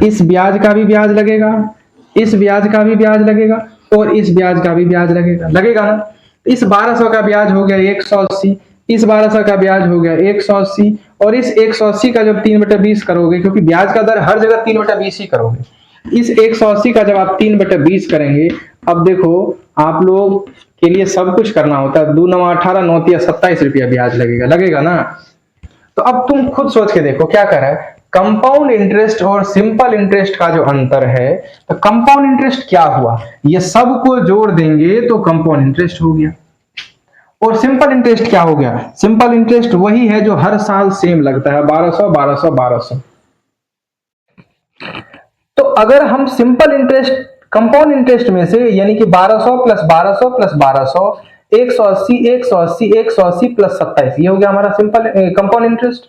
इस ब्याज का भी ब्याज लगेगा, इस ब्याज का भी ब्याज लगेगा, और इस ब्याज का भी ब्याज लगेगा, लगेगा ना? इस 1200 का ब्याज हो गया 180, इस 1200 का ब्याज हो गया 180, और इस 180 का जब 3/20 करोगे, क्योंकि ब्याज का दर हर जगह 3/20 ही करोगे, इस 180 का जब आप 3/20 करेंगे, अब देखो आप लोग के लिए सब कुछ करना होता है। 2 9 18 9 27 रुपया ब्याज लगेगा, लगेगा ना? तो अब तुम खुद सोच के देखो क्या कर रहा है, कंपाउंड इंटरेस्ट और सिंपल इंटरेस्ट का जो अंतर है, तो कंपाउंड इंटरेस्ट क्या हुआ, ये सब को जोड़ देंगे तो कंपाउंड इंटरेस्ट हो गया। और सिंपल इंटरेस्ट क्या हो गया, सिंपल इंटरेस्ट वही है जो हर साल सेम लगता है, 1200 1200 1200। तो अगर हम सिंपल इंटरेस्ट कंपाउंड इंटरेस्ट में से यानी कि 1200 प्लस 1200 प्लस 1200 180 180 180 प्लस 27, ये हो गया हमारा सिंपल कंपाउंड इंटरेस्ट।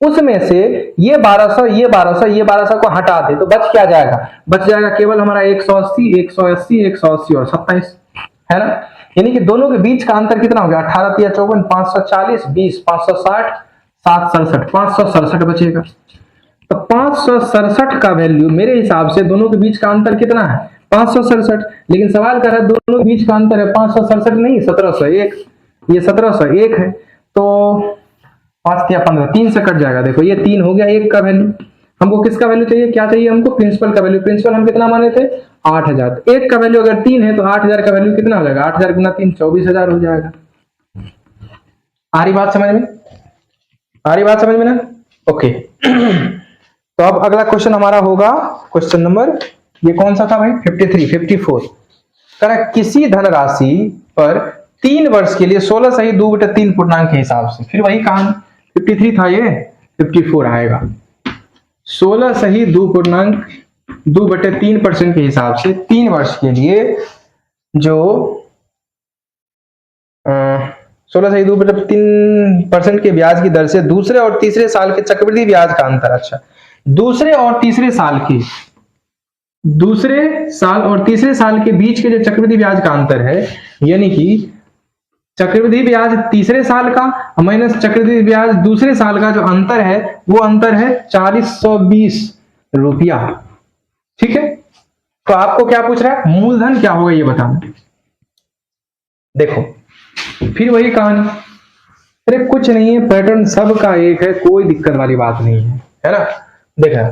उसमें से ये 1200 ये 1200 ये 1200 को हटा दे तो बच क्या जाएगा, बच जाएगा केवल हमारा 180 180 180 और 27, है ना। यानी कि दोनों के बीच का अंतर कितना हो गया, 18 3 54 540 20 560 7 67 567 बचेगा। तो 567 का वैल्यू मेरे हिसाब से दोनों के बीच का अंतर कितना है, 567। लेकिन सवाल कर रहा है दोनों के बीच का अंतर है 567 नहीं 1701, ये 1701 है। तो 5 या 15 3 से कट जाएगा, देखो ये 3 हो गया, एक का वैल्यू। हमको किसका वैल्यू चाहिए, क्या चाहिए हमको, प्रिंसिपल का वैल्यू। प्रिंसिपल हम कितना माने थे 8000, एक का वैल्यू अगर 3 है तो 8000 का वैल्यू कितना हो जाएगा, 8000 गुना 3 24000 हो जाएगा। आ रही बात समझ में, आ रही बात समझ में ना, ओके। तो अब अगला क्वेश्चन हमारा होगा क्वेश्चन नंबर, ये कौन सा था भाई, 53 54। करा किसी धनराशि पर 3 वर्ष के लिए 16 सही 2/3 पूर्णांक के हिसाब से, फिर वही कहानी, 53 था ये 54 आएगा, 16 सही 2/3% के हिसाब से 3 वर्ष के लिए जो 16 सही 2/3% के ब्याज की दर से दूसरे और तीसरे साल के चक्रवृद्धि ब्याज का अंतर, अच्छा दूसरे और तीसरे साल के, दूसरे साल और तीसरे साल के बीच के जो चक्रवृद्धि ब्याज का अंतर है, यानी कि चक्रवृद्धि ब्याज तीसरे साल का माइनस चक्रवृद्धि ब्याज दूसरे साल का जो अंतर है वो अंतर है 4020 रुपया, ठीक है। तो आपको क्या पूछ रहा है, मूलधन क्या होगा ये बताना। देखो फिर वही कहानी, अरे कुछ नहीं है, पैटर्न सबका एक है, कोई दिक्कत वाली बात नहीं है ना। देखा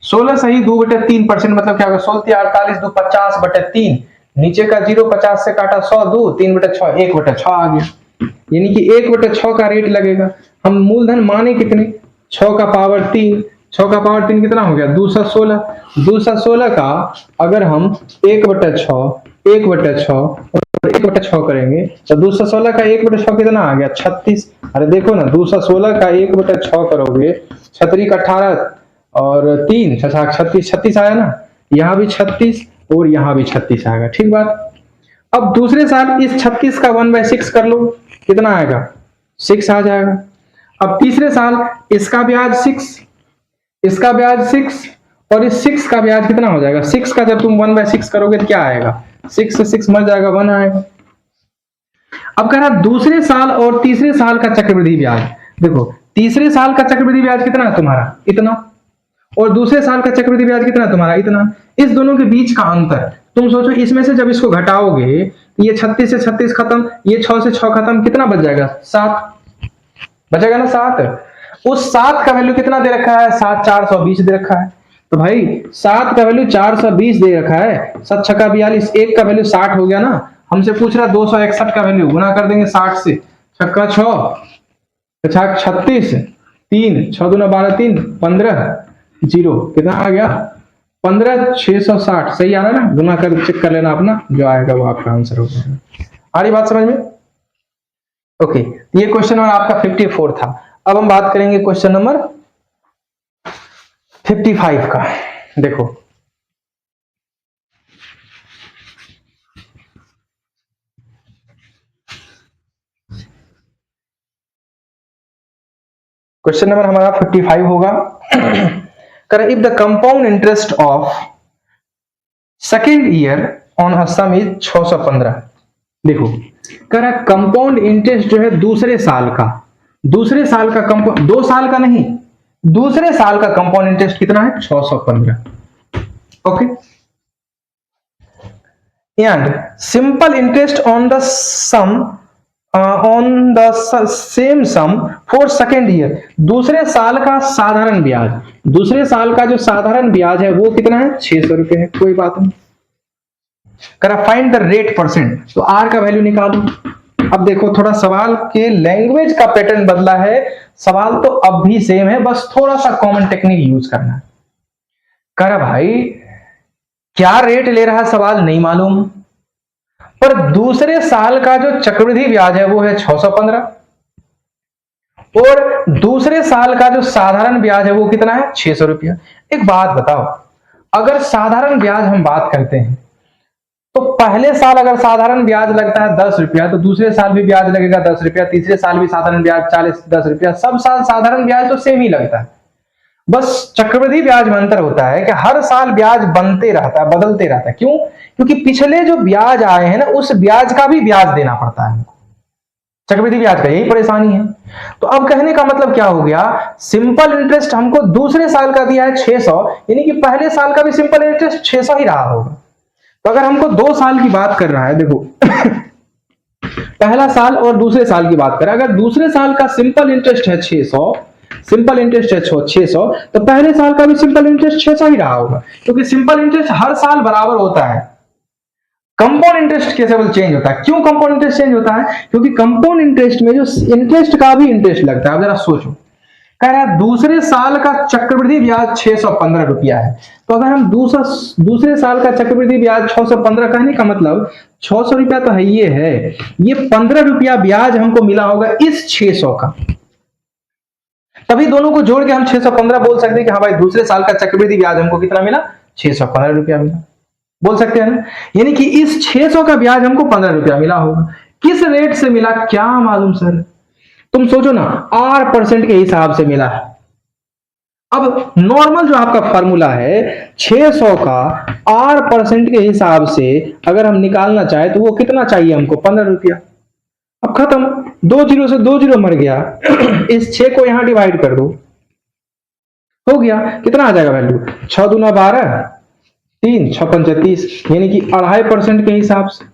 16 सही 2/3% मतलब क्या होगा, 16 48 2 50/3, नीचे का 0 50 से काटा 100 2 3/6 1/6 आ गया, यानी कि 1/6 का रेट लगेगा। हम मूलधन माने कितने, 6 का पावर 3, 6 का पावर 3 कितना हो गया 216, 216 का अगर हम 1/6 1/6 और 1/6 करेंगे तो 216 का 1/6 कितना आ गया 36। अरे देखो ना 216 का 1/6 करोगे, 6 का 18 और 3 36 36 आया ना, यहाँ भी 36 और यहाँ भी 36 आएगा, ठीक बात। अब दूसरे साल इस 36 का 1/6 कर लो, कितना आएगा 6 आ जाएगा। अब तीसरे साल इसका ब्याज 6, इसका ब्याज 6 और इस 6 का ब्याज कितना हो जाएगा, 6 का जब तुम 1/6 करोगे तो क्या आएगा, 6 से 6 मर जाएगा 1 आएगा। अब कह रहा दूसरे साल और तीसरे साल का चक्रवृद्धि ब्याज, देखो तीसरे साल का चक्रवृद्धि ब्याज कितना है तुम्हारा इतना, और दूसरे साल का चक्रवृद्धि ब्याज कितना है तुम्हारा इतना, इस दोनों के बीच का अंतर तुम सोचो, इसमें से जब इसको घटाओगे ये 36 से 36 खत्म, ये 6 से 6 खत्म, कितना बच जाएगा 7 बचेगा ना 7। उस 7 का वैल्यू कितना दे रखा है 7 420 दे रखा है, तो भाई 7 का वैल्यू 420 दे रखा है, 7 6 42, 1 का वैल्यू 60 हो गया ना। हमसे पूछ रहा 261 का वैल्यू, गुना कर देंगे 60 से, 6 6 36 3 6 2 12 3 15 0 कितना आ गया 15 660, सही आ रहा है ना, गुना कर चेक कर लेना अपना, जो आएगा वो आपका आंसर हो जाएगा। आ रही बात समझ में, ओके। ये क्वेश्चन नंबर आपका 54 था। अब हम बात करेंगे क्वेश्चन नंबर 55 का। देखो क्वेश्चन नंबर हमारा 55 होगा। If the compound interest of second year on a some is 615। देखो कह रहा कंपाउंड इंटरेस्ट जो है दूसरे साल का, दूसरे साल का कंपाउंड, 2 साल का नहीं, दूसरे साल का कंपाउंड इंटरेस्ट कितना है 615, okay. And simple interest on the sum on the same sum for second year, दूसरे साल का साधारण ब्याज, दूसरे साल का जो साधारण ब्याज है वो कितना है 600 रुपए है, कोई बात नहीं। करा फाइंड द रेट परसेंट, तो आर का वैल्यू निकालो, अब देखो थोड़ा सवाल के लैंग्वेज का पैटर्न बदला है, सवाल तो अब भी सेम है, बस थोड़ा सा कॉमन टेक्निक यूज करना है। कह रहा भाई क्या रेट ले रहा सवाल नहीं मालूम, पर दूसरे साल का जो चक्रवृद्धि ब्याज है वो है 615 और दूसरे साल का जो साधारण ब्याज है वो कितना है 600 रुपया। एक बात बताओ, अगर साधारण ब्याज हम बात करते हैं तो पहले साल अगर साधारण ब्याज लगता है 10 रुपया तो दूसरे साल भी ब्याज लगेगा 10 रुपया, तीसरे साल भी साधारण ब्याज 10 रुपया, सब साल साधारण ब्याज तो सेम ही लगता है। बस चक्रवृद्धि ब्याज में अंतर होता है कि हर साल ब्याज बनते रहता है, बदलते रहता है। क्यों? क्योंकि पिछले जो ब्याज आए हैं ना उस ब्याज का भी ब्याज देना पड़ता है हमको, चक्रवृद्धि ब्याज का यही परेशानी है। तो अब कहने का मतलब क्या हो गया, सिंपल इंटरेस्ट हमको दूसरे साल का दिया है 600, यानी कि पहले साल का भी सिंपल इंटरेस्ट 600 ही रहा होगा। तो अगर हमको 2 साल की बात कर रहा है, देखो पहला साल और दूसरे साल की बात करें, अगर दूसरे साल का सिंपल इंटरेस्ट है 600, सिंपल इंटरेस्ट है 600, तो पहले साल का भी सिंपल इंटरेस्ट 600 ही रहा होगा, क्योंकि सिंपल इंटरेस्ट हर साल बराबर होता है। कंपाउंड इंटरेस्ट केवल चेंज होता है। क्यों कंपाउंड इंटरेस्ट चेंज होता है? क्योंकि कंपाउंड इंटरेस्ट में जो इंटरेस्ट का भी इंटरेस्ट लगता है। अब जरा सोचो, कह रहा है दूसरे साल का चक्रवृद्धि ब्याज 615 रुपया है, तो अगर हम दूसरे साल का चक्रवृद्धि ब्याज 615, कहने का मतलब 600 रुपया तो है, ये 15 रुपया ब्याज हमको मिला होगा इस 600 का, तभी दोनों को जोड़ के हम 615 बोल सकते हैं कि हाँ भाई दूसरे साल का चक्रवृद्धि ब्याज हमको कितना मिला, 615 रुपया मिला, बोल सकते हैं ना। यानी कि इस 600 का ब्याज हमको 15 रुपया मिला होगा। किस रेट से मिला क्या मालूम सर? तुम सोचो ना, R% के हिसाब से मिला है। अब नॉर्मल जो आपका फॉर्मूला है 600 का R% के हिसाब से अगर हम निकालना चाहे तो वो कितना चाहिए हमको, 15 रुपया। अब खत्म, 2 जीरो से 2 जीरो मर गया इस 6 को यहां डिवाइड कर दो, हो गया, कितना आ जाएगा वैल्यू, 6 दूना 12, 3 6 पंच 30, यानी कि 2.5% के हिसाब से।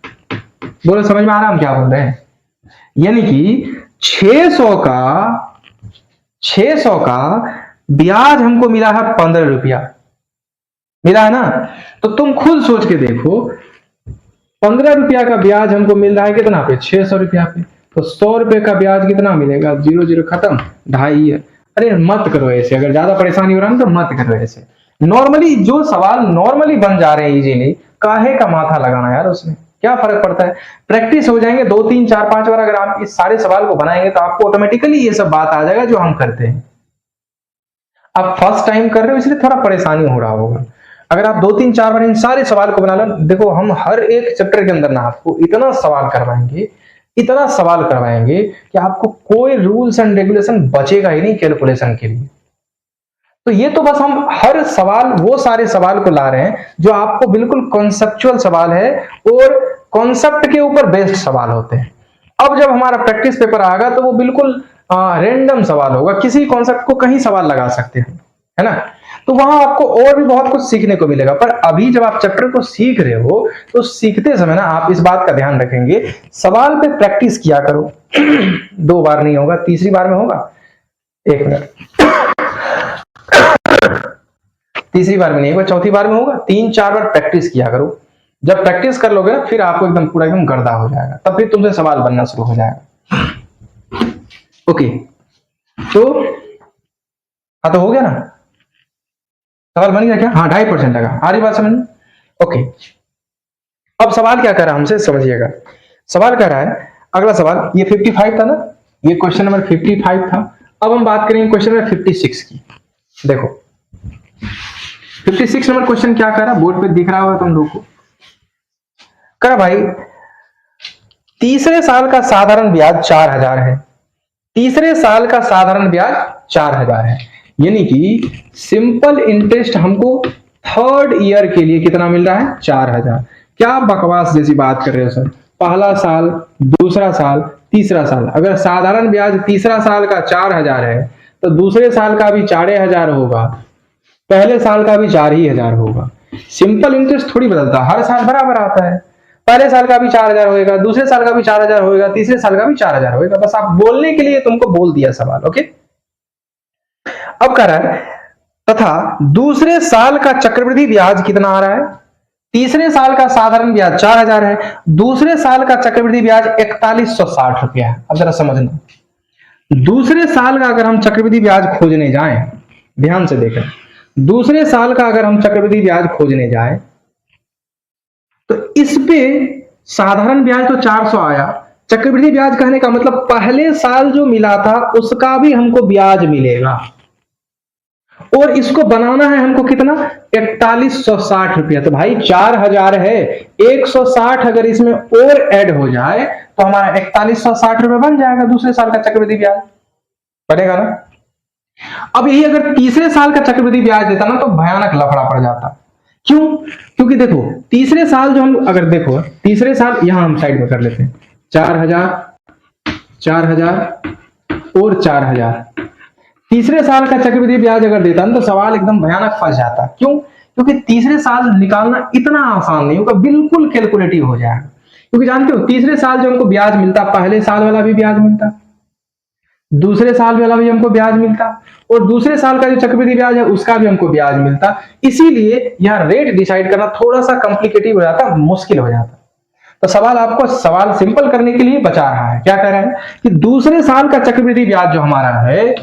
बोलो समझ में आ रहा हम क्या बोल रहे हैं? यानी कि 600 का ब्याज हमको मिला है 15 रुपया, मिला है ना। तो तुम खुद सोच के देखो, 15 रुपया का ब्याज हमको मिल रहा है कितना पे, 600 रुपया पे, तो 100 रुपए का ब्याज कितना मिलेगा, 0 0 खत्म, 2.5। अरे मत करो ऐसे, अगर ज्यादा परेशानी हो रहा है तो मत करो ऐसे। नॉर्मली जो सवाल नॉर्मली बन जा रहे हैं इजीली, काहे का माथा लगाना यार, उसमें क्या फर्क पड़ता है। प्रैक्टिस हो जाएंगे 2 3 4 5 बार, अगर आप इस सारे सवाल को बनाएंगे तो आपको ऑटोमेटिकली ये सब बात आ जाएगा जो हम करते हैं। आप फर्स्ट टाइम कर रहे हो इसलिए थोड़ा परेशानी हो रहा होगा। अगर आप 2 3 4 बार इन सारे सवाल को बना लो, देखो हम हर एक चैप्टर के अंदर ना आपको इतना सवाल करवाएंगे कि आपको कोई रूल्स एंड रेगुलेशन बचेगा ही नहीं कैलकुलेशन के लिए। तो ये तो बस हम हर सवाल, वो सारे सवाल को ला रहे हैं जो आपको बिल्कुल कॉन्सेप्चुअल सवाल है और कॉन्सेप्ट के ऊपर बेस्ड सवाल होते हैं। अब जब हमारा प्रैक्टिस पेपर आएगा तो वो बिल्कुल रैंडम सवाल होगा, किसी कॉन्सेप्ट को कहीं सवाल लगा सकते हैं, है ना। तो वहां आपको और भी बहुत कुछ सीखने को मिलेगा। पर अभी जब आप चैप्टर को सीख रहे हो तो सीखते समय ना आप इस बात का ध्यान रखेंगे, सवाल पे प्रैक्टिस किया करो 2 बार नहीं होगा, तीसरी बार में होगा, 1 मिनट, तीसरी बार में नहीं होगा, चौथी बार में होगा, 3 4 बार प्रैक्टिस किया करो। जब प्रैक्टिस कर लोगे फिर आपको एकदम पूरा एकदम गर्दा हो जाएगा, तब फिर तुमसे सवाल बनना शुरू हो जाएगा। ओके, तो हाँ तो हो गया ना, सवाल बन गया क्या? हाँ 2.5% लगा, आ रही बात समझ में? ओके, अब सवाल क्या कर रहा है हमसे, समझिएगा। सवाल कह रहा है, अगला सवाल, ये 55 था ना, ये क्वेश्चन नंबर 55 था। अब हम बात करेंगे क्वेश्चन नंबर 56 की। देखो 56 नंबर क्वेश्चन क्या कर रहा है, बोर्ड पे दिख रहा होगा तुम लोग को। कह भाई तीसरे साल का साधारण ब्याज 4000 है, तीसरे साल का साधारण ब्याज 4000 है, यानी कि सिंपल इंटरेस्ट हमको थर्ड ईयर के लिए कितना मिल रहा है, 4000। क्या बकवास जैसी बात कर रहे हो सर, पहला साल, दूसरा साल, तीसरा साल। अगर साधारण ब्याज तीसरा साल का 4000 है तो दूसरे साल का भी 4500 होगा, पहले साल का भी 4000 होगा। सिंपल इंटरेस्ट थोड़ी बदलता, हर साल बराबर आता है। पहले साल का भी 4000 होगा, दूसरे साल का भी 4000 होगा, तीसरे साल का भी 4000 होगा। बस आप बोलने के लिए तुमको बोल दिया सवाल। ओके, अब कह रहा है तथा दूसरे साल का चक्रवृद्धि ब्याज कितना आ रहा है, तीसरे साल का साधारण ब्याज 4000 है, दूसरे साल का चक्रवृद्धि ब्याज 4160 रुपया है। अब जरा समझना, दूसरे साल का अगर हम चक्रवृद्धि ब्याज खोजने जाएं, ध्यान से देखें, दूसरे साल का अगर हम चक्रवृद्धि ब्याज खोजने जाएं तो इस पे साधारण ब्याज तो 400 आया, चक्रवृद्धि ब्याज कहने का मतलब पहले साल जो मिला था उसका भी हमको ब्याज मिलेगा, और इसको बनाना है हमको कितना, 4160 रुपया। तो भाई 4000 है, 160 अगर इसमें और ऐड हो जाए तो हमारा 4160 रुपया बन जाएगा दूसरे साल का चक्रवृद्धि ब्याज, बनेगा ना। अब यही अगर तीसरे साल का चक्रवृद्धि ब्याज देता ना तो भयानक लफड़ा पड़ जाता। क्यों? क्योंकि देखो तीसरे साल जो हम अगर देखो तीसरे साल यहां हम साइड में कर लेते हैं, 4000 4000 और 4000, तीसरे साल का चक्रवृद्धि ब्याज अगर देता ना तो सवाल एकदम भयानक फंस जाता। क्यों? क्योंकि तीसरे साल निकालना इतना आसान नहीं होगा, बिल्कुल कैलकुलेटिव हो जाएगा। क्योंकि जानते हो तीसरे साल जो हमको ब्याज मिलता, पहले साल वाला भी ब्याज मिलता, दूसरे साल वाला भी हमको ब्याज मिलता, और दूसरे साल का जो चक्रवृद्धि ब्याज है उसका भी हमको ब्याज मिलता। इसीलिए यहां रेट डिसाइड करना थोड़ा सा कॉम्प्लिकेटिव हो जाता, मुश्किल हो जाता। तो सवाल आपको सवाल सिंपल करने के लिए बचा रहा है, क्या कह रहा है कि दूसरे साल का चक्रवृद्धि ब्याज जो हमारा है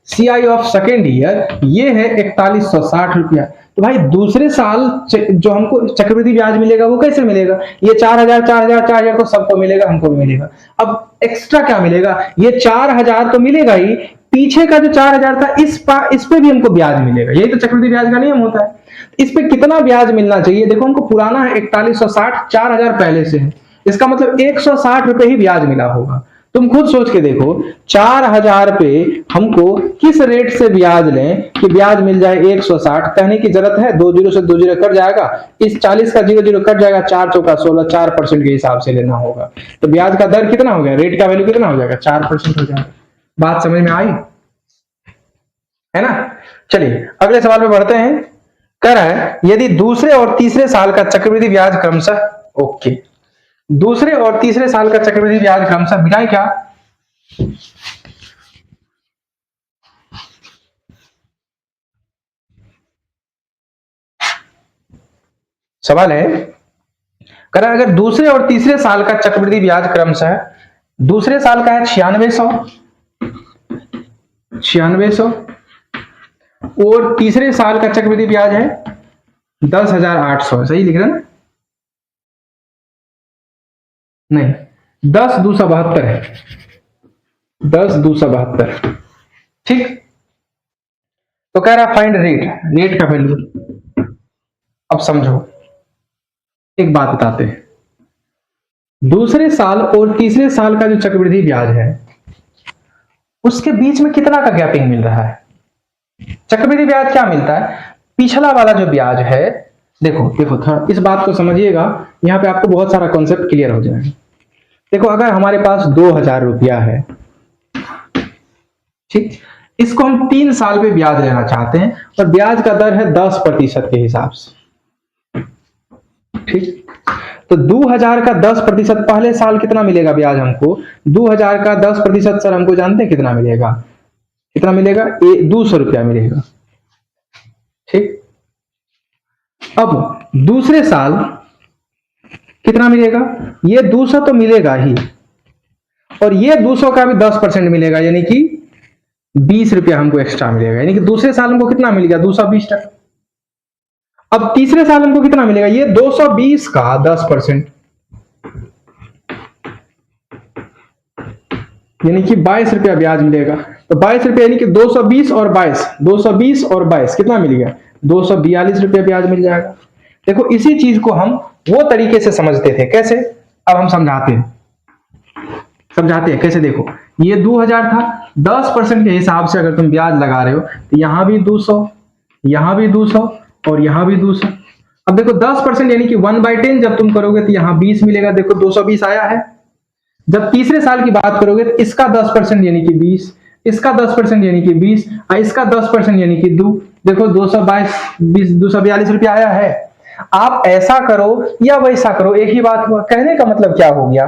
CI ऑफ सेकेंड ईयर, ये है 4160 रुपया। तो भाई दूसरे साल जो हमको चक्रवृद्धि ब्याज मिलेगा वो कैसे मिलेगा, ये 4000 4000 4000 तो सबको मिलेगा, हमको भी मिलेगा। अब एक्स्ट्रा क्या मिलेगा, ये 4000 तो मिलेगा ही, पीछे का जो 4000 था इस पे भी हमको ब्याज मिलेगा। यही तो चक्रवृद्धि ब्याज का नियम होता है। इस पे कितना ब्याज मिलना चाहिए, देखो हमको पुराना है 4160, 4000 पहले से है, इसका मतलब 160 रुपए ही ब्याज मिला होगा। तुम खुद सोच के देखो 4000 पे हमको किस रेट से ब्याज लें कि ब्याज मिल जाए 160। कहने की जरूरत है, 2 जीरो से 2 जीरो कट जाएगा, इस 40 का 0 0 कट जाएगा, 4 चौका 16, 4% के हिसाब से लेना होगा। तो ब्याज का दर कितना हो गया, रेट का वैल्यू कितना हो जाएगा, 4% हो जाएगा। बात समझ में आई है ना। चलिए अगले सवाल पे बढ़ते हैं। कह रहा है यदि दूसरे और तीसरे साल का चक्रवृद्धि ब्याज क्रमशः, ओके, दूसरे और तीसरे साल का चक्रवृद्धि ब्याज क्रमशः मिटाएं क्या, सवाल है। कह रहा है अगर दूसरे और तीसरे साल का चक्रवृद्धि ब्याज क्रमशः, दूसरे साल का है 9600 और तीसरे साल का चक्रवृद्धि ब्याज है 10800, सही लिख रहे हैं ना, नहीं 10,272 है, 10,272, ठीक। तो कह रहा फाइंड रेट का वैल्यू। अब समझो एक बात बताते हैं, दूसरे साल और तीसरे साल का जो चक्रवृद्धि ब्याज है उसके बीच में कितना का गैपिंग मिल रहा है। चक्रवृद्धि ब्याज क्या मिलता है, पिछला वाला जो ब्याज है, देखो देखो थोड़ा इस बात को समझिएगा, यहां पे आपको बहुत सारा कॉन्सेप्ट क्लियर हो जाएगा। देखो अगर हमारे पास 2000 रुपया है, ठीक, इसको हम 3 साल पे ब्याज लेना चाहते हैं और ब्याज का दर है 10% के हिसाब से, ठीक। तो 2000 का 10%, पहले साल कितना मिलेगा ब्याज हमको, 2000 का 10% सर हमको जानते हैं कितना मिलेगा, कितना मिलेगा, 200 रुपया मिलेगा, ठीक। अब दूसरे साल कितना मिलेगा, ये 200 तो मिलेगा ही, और ये 200 का भी 10% मिलेगा, यानी कि 20 रुपया हमको एक्स्ट्रा मिलेगा, यानी कि दूसरे साल हमको कितना मिल गया, 220 टका। अब तीसरे साल हमको कितना मिलेगा, ये 220 का 10%, यानी कि 22 रुपया ब्याज मिलेगा। तो 22 रुपया यानी कि 220 और 22, 220 और 22 कितना मिल गया, 242 रुपया ब्याज मिल जाएगा। देखो इसी चीज को हम वो तरीके से समझते थे, कैसे, अब हम समझाते हैं कैसे। देखो ये 2000 था, 10% के हिसाब से अगर तुम ब्याज लगा रहे हो तो यहां भी 200, यहां भी 200 और यहां भी 200। अब देखो 10% यानी कि 1/10 जब तुम करोगे तो यहां 20 मिलेगा, देखो 220 आया है। जब तीसरे साल की बात करोगे तो इसका 10% यानी कि 20, इसका 10% यानी कि 20, और इसका 10% यानी कि 2, देखो 242 रुपया आया है। आप ऐसा करो या वैसा करो, एक ही बात हुआ। कहने का मतलब क्या हो गया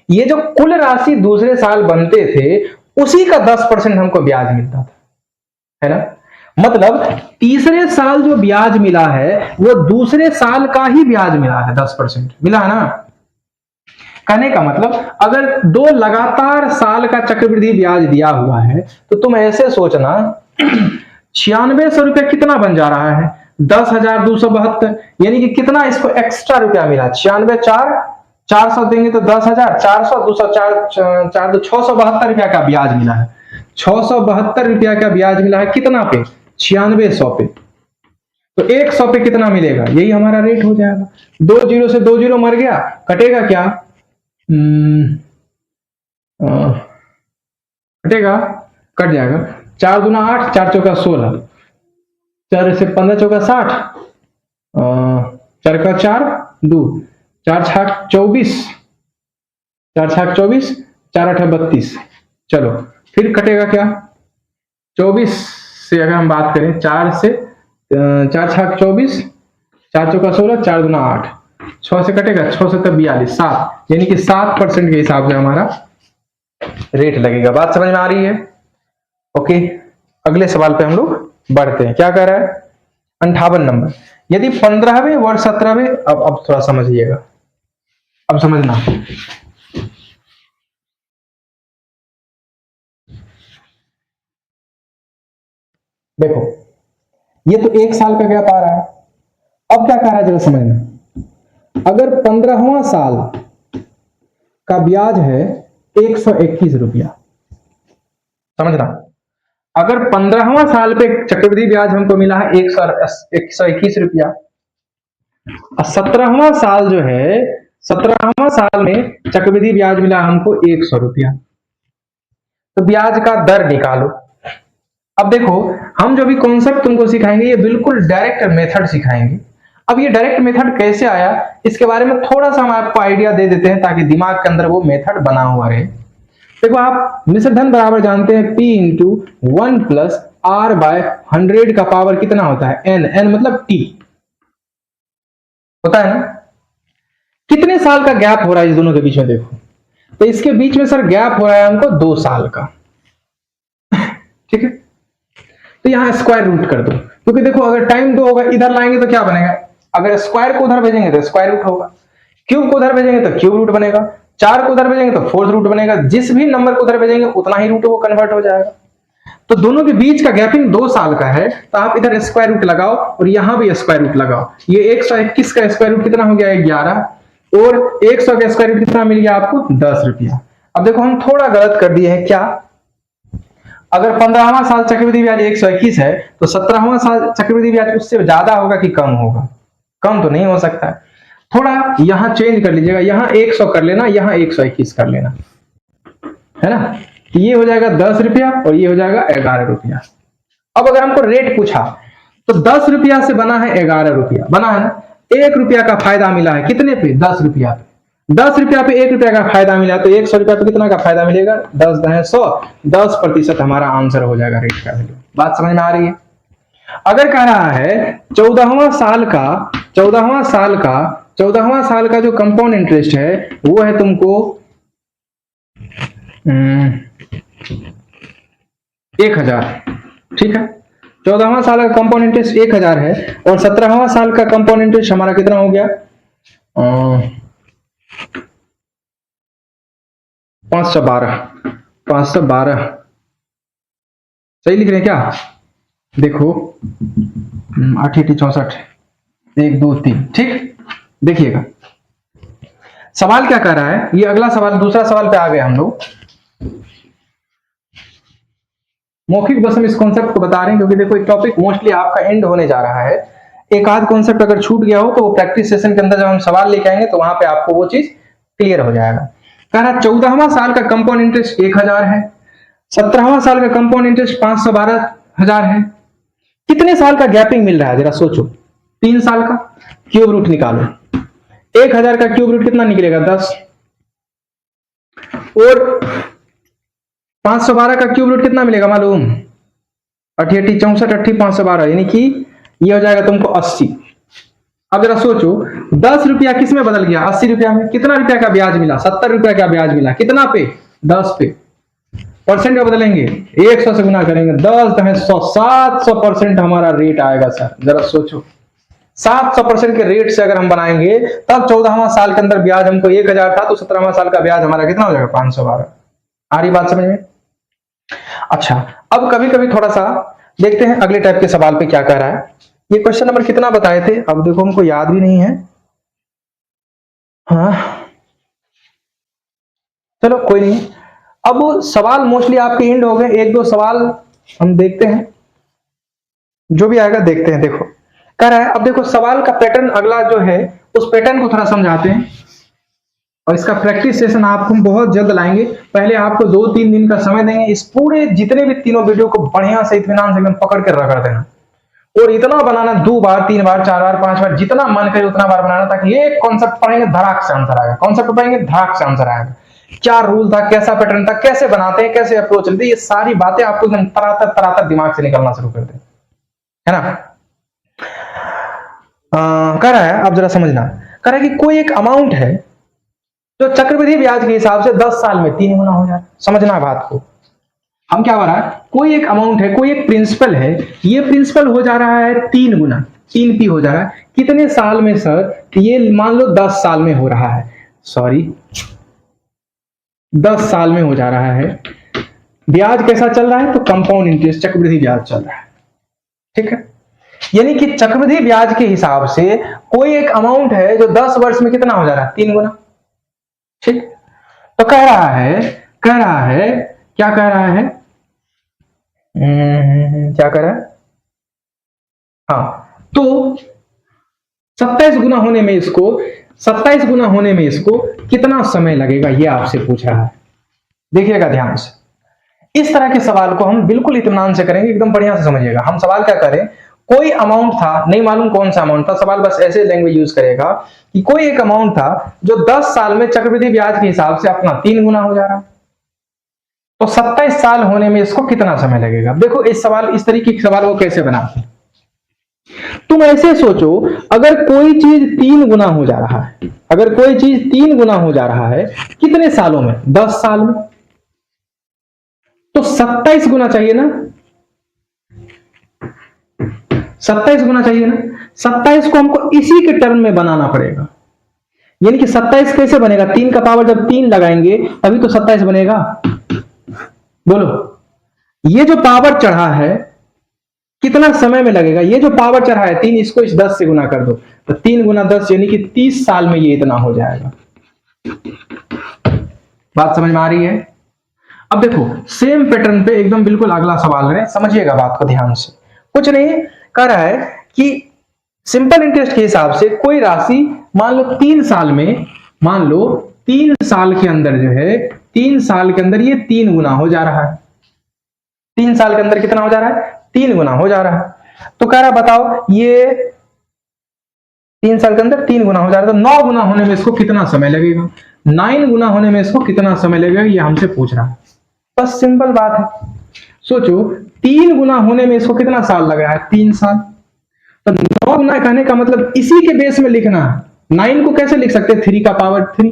ये जो कुल राशि दूसरे साल बनते थे उसी का 10% हमको ब्याज मिलता था, है ना। मतलब तीसरे साल जो ब्याज मिला है वो दूसरे साल का ही ब्याज मिला है, 10% मिला है ना। कहने का मतलब अगर दो लगातार साल का चक्रवृद्धि ब्याज दिया हुआ है तो तुम ऐसे सोचना 9600 रुपया कितना बन जा रहा है, 10,272, यानी कि कितना इसको एक्स्ट्रा रुपया मिला, 96 400 देंगे तो 10,000, 400 204 672 रुपया का ब्याज मिला है, 672 रुपया का ब्याज मिला है कितना पे, 9600 पे। तो 100 पे कितना मिलेगा, यही हमारा रेट हो जाएगा। 2 जीरो से 2 जीरो मर गया, कटेगा क्या, कटेगा, कट जाएगा, 4 दूना 8, 4 चौका 16, 4 से 15 चौका 60, 4 का 4 2, 4 छाक 24, 4 छाक 24, 4 8 32। चलो फिर कटेगा क्या, 24 से अगर हम बात करें 4 से 4 छाक 24, 4 चौका 16, 4 दूना 8, 6 से कटेगा, 6 से 42, 7, यानी कि 7% के हिसाब से हमारा रेट लगेगा। बात समझ में आ रही है? ओके, अगले सवाल पे हम लोग बढ़ते हैं। क्या कह रहा है 58 नंबर, यदि 15वें वर्ष 17वें, अब थोड़ा समझिएगा, अब समझना, देखो ये तो 1 साल का गैप आ रहा है। अब क्या कह रहा है जरा समझना, अगर 15वां साल का ब्याज है 121 रुपया, समझना, अगर 15वां साल पे चक्रवृद्धि ब्याज हमको मिला है 121 रुपया, और 17वां साल जो है 17वां साल में चक्रवृद्धि ब्याज मिला हमको 100 रुपया, तो ब्याज का दर निकालो। अब देखो हम जो भी कॉन्सेप्ट तुमको सिखाएंगे ये बिल्कुल डायरेक्ट मेथड सिखाएंगे। अब ये डायरेक्ट मेथड कैसे आया इसके बारे में थोड़ा सा हम आपको आइडिया दे देते हैं ताकि दिमाग के अंदर वो मेथड बना हुआ रहे। देखो आप मिश्र धन बराबर जानते हैं P into 1 plus R by 100 का पावर कितना होता है, N मतलब T होता है ना। कितने साल का गैप हो रहा है इस दोनों के बीच में, देखो तो इसके बीच में सर गैप हो रहा है हमको 2 साल का ठीक है, तो यहां स्क्वायर रूट कर दो, क्योंकि देखो अगर टाइम 2 होगा इधर लाएंगे तो क्या बनेगा, अगर स्क्वायर को उधर भेजेंगे तो स्क्वायर रूट होगा, क्यूब को उधर भेजेंगे तो क्यूब रूट बनेगा, 4 को उधर भेजेंगे तो फोर्थ रूट बनेगा, जिस भी नंबर को उधर भेजेंगे उतना ही रूट वो कन्वर्ट हो जाएगा। तो दोनों के बीच का गैपिंग 2 साल का है, तो आप इधर स्क्वायर रूट लगाओ और यहां भी स्क्वायर रूट लगाओ। ये 121 का स्क्वायर रूट कितना हो गया 11, और 100 का स्क्वायर रूट कितना मिल गया आपको 10 रुपया। अब देखो हम थोड़ा गलत कर दिए हैं, क्या, अगर 15वां साल चक्रवृद्धि ब्याज 121 है तो 17वां साल चक्रवृद्धि ब्याज उससे ज्यादा होगा कि कम होगा, कम तो नहीं हो सकता है, थोड़ा यहां चेंज कर लीजिएगा, यहां 100 कर लेना, यहां 121 कर लेना, है ना, ये हो जाएगा 10 रुपया और ये हो जाएगा 11 रुपया। अब अगर हमको रेट पूछा तो 10 रुपया से बना है 11 रुपया, बना है ना, 1 रुपया का फायदा मिला है कितने पे, 10 रुपया पे, 10 रुपया पे 1 रुपया का फायदा मिला तो 100 रुपया पे कितना का फायदा मिलेगा, 10 10 100, 10% हमारा आंसर हो जाएगा रेट का वैल्यू। बात समझ में आ रही है? अगर कह रहा है 14वां साल का जो कंपाउंड इंटरेस्ट है वो है तुमको 1000, ठीक है, 14वां साल का कंपाउंड इंटरेस्ट 1000 है, और 17वां साल का कंपाउंड इंटरेस्ट हमारा कितना हो गया 512 सही लिख रहे हैं क्या, देखो 8 8 64 1 2 3, ठीक, देखिएगा सवाल क्या कर रहा है, ये अगला सवाल, दूसरा सवाल पे आ गए हम लोग। मौखिक बस हम इस कॉन्सेप्ट को बता रहे हैं क्योंकि देखो एक टॉपिक मोस्टली आपका एंड होने जा रहा है, एक आध कॉन्सेप्ट अगर छूट गया हो तो वो प्रैक्टिस सेशन के अंदर जब हम सवाल लेके आएंगे तो वहां पे आपको वो चीज क्लियर हो जाएगा। कह रहा 14वां साल का कंपाउंड इंटरेस्ट 1000 है, 17वां साल का कंपाउंड इंटरेस्ट 512,000 है, कितने साल का गैपिंग मिल रहा है जरा सोचो, 3 साल का, क्यूब रूट निकालो, 1000 का क्यूब रूट कितना निकलेगा 10, और 512 का क्यूब रूट कितना मिलेगा मालूम, 8 8 64 8 512, यानी कि ये हो जाएगा तुमको 80। अब जरा सोचो 10 रुपया किस में बदल गया 80 रुपया में, कितना रुपया का ब्याज मिला, 70 रुपया का ब्याज मिला, कितना पे 10 पे, परसेंट में बदलेंगे, 100 से गुना करेंगे, 10 10 100, 700% हमारा रेट आएगा सर। जरा सोचो 700% के रेट से अगर हम बनाएंगे तब 14वां साल के अंदर ब्याज हमको 1000 था तो 17वां साल का ब्याज हमारा कितना हो जाएगा 512। आ रही बात समझ में? अच्छा, अब कभी कभी थोड़ा सा देखते हैं अगले टाइप के सवाल पे क्या कह रहा है। ये क्वेश्चन नंबर कितना बताए थे, अब देखो हमको याद भी नहीं है। हाँ चलो कोई नहीं, अब सवाल मोस्टली आपके एंड हो गए, एक दो सवाल हम देखते हैं, जो भी आएगा देखते हैं। देखो कह रहा है, अब देखो सवाल का पैटर्न अगला जो है उस पैटर्न को थोड़ा समझाते हैं और इसका प्रैक्टिस सेशन आपको हम बहुत जल्द लाएंगे। पहले आपको 2-3 दिन का समय देंगे, इस पूरे जितने भी तीनों वीडियो को बढ़िया से इत्मीनान से एकदम पकड़ कर रगड़ देना और इतना बनाना 2 बार 3 बार 4 बार 5 बार जितना मन करे उतना बार बनाना, ताकि एक कॉन्सेप्ट पढ़ेंगे धड़ाक से आंसर आएगा, कॉन्सेप्ट पढ़ेंगे धड़ाक से आंसर आएगा। क्या रूल था, कैसा पैटर्न था, कैसे बनाते हैं, कैसे अप्रोच चलती है, ये सारी बातें आपको एकदम तरातर तरातर दिमाग से निकलना शुरू कर दें, है ना। कह रहा है अब जरा समझना, कह रहा है कि कोई एक अमाउंट है जो चक्रवृद्धि ब्याज के हिसाब से 10 साल में 3 गुना हो जाए। समझना बात को, हम क्या हो रहा है, कोई एक अमाउंट है, कोई एक प्रिंसिपल है, ये प्रिंसिपल हो जा रहा है 3 गुना, 3p हो जा रहा है कितने साल में सर, ये मान लो 10 साल में हो रहा है, सॉरी 10 साल में हो जा रहा है। ब्याज कैसा चल रहा है, तो कंपाउंड इंटरेस्ट चक्रवृद्धि ब्याज चल रहा है, ठीक है। यानी कि चक्रवृद्धि ब्याज के हिसाब से कोई एक अमाउंट है जो 10 वर्ष में कितना हो जा रहा है, 3 गुना, ठीक। तो कह रहा है क्या कह रहा है, क्या कह रहा है, हाँ तो 27 गुना होने में इसको, 27 गुना होने में इसको कितना समय लगेगा, ये आपसे पूछ रहा है। देखिएगा ध्यान से, इस तरह के सवाल को हम बिल्कुल इत्मीनान से करेंगे, एकदम बढ़िया से समझिएगा। हम सवाल क्या करें, कोई अमाउंट था, नहीं मालूम कौन सा अमाउंट था, सवाल बस ऐसे लैंग्वेज यूज करेगा कि कोई एक अमाउंट था जो 10 साल में चक्रवृद्धि ब्याज के हिसाब से अपना 3 गुना हो जा रहा है, तो 27 साल होने में इसको कितना समय लगेगा। देखो इस सवाल, इस तरीके के सवाल को कैसे बनाते हैं, तुम ऐसे सोचो, अगर कोई चीज 3 गुना हो जा रहा है, अगर कोई चीज 3 गुना हो जा रहा है कितने सालों में, 10 साल में, तो 27 गुना चाहिए ना, 27 गुना चाहिए ना। 27 को हमको इसी के टर्म में बनाना पड़ेगा, यानी कि 27 कैसे बनेगा, 3 का पावर जब 3 लगाएंगे तभी तो 27 बनेगा। बोलो, ये जो पावर चढ़ा है कितना समय में लगेगा, ये जो पावर चढ़ा है 3, इसको इस 10 से गुना कर दो, तो 3 गुना 10 यानी कि 30 साल में ये इतना हो जाएगा। बात समझ में आ रही है। अब देखो सेम पैटर्न पे एकदम बिल्कुल अगला सवाल है, समझिएगा बात को ध्यान से। कुछ नहीं, कह रहा है कि सिंपल इंटरेस्ट के हिसाब से कोई राशि मान लो 3 साल में, मान लो 3 साल के अंदर जो है, 3 साल के अंदर ये 3 गुना हो जा रहा है, 3 साल के अंदर कितना हो जा रहा है, 3 गुना हो जा रहा है। तो कह रहा बताओ ये 3 साल के अंदर 3 गुना हो जा रहा है, तो 9 गुना होने में इसको कितना समय लगेगा, 9 गुना होने में इसको कितना समय लगेगा, ये हमसे पूछ रहा है। बस सिंपल बात है, सोचो 3 गुना होने में इसको कितना साल लग रहा है, 3 साल। तो 9 गुना कहने का मतलब इसी के बेस में लिखना है। 9 को कैसे लिख सकते हैं, 3 का पावर 3।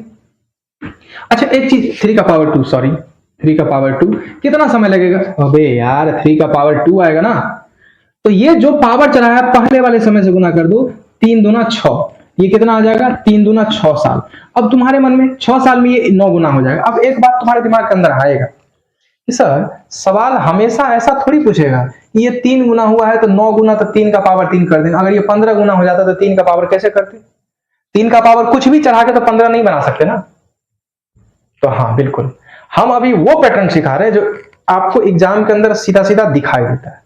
अच्छा एक चीज, 3 का पावर 2, सॉरी 3 का पावर 2 कितना समय लगेगा, अबे यार 3 का पावर 2 आएगा ना, तो ये जो पावर चला है पहले वाले समय से गुना कर दो, 3 दूना 6, ये कितना आ जाएगा, 3 दूना 6 साल। अब तुम्हारे मन में 6 साल में ये 9 गुना हो जाएगा। अब एक बात तुम्हारे दिमाग के अंदर आएगा कि सर सवाल हमेशा ऐसा थोड़ी पूछेगा, ये 3 गुना हुआ है तो 9 गुना तो 3 का पावर 3 कर देना, अगर ये 15 गुना हो जाता तो 3 का पावर कैसे करते, 3 का पावर कुछ भी चढ़ा के तो 15 नहीं बना सकते ना। तो हाँ बिल्कुल, हम अभी वो पैटर्न सिखा रहे हैं जो आपको एग्जाम के अंदर सीधा सीधा दिखाई देता है।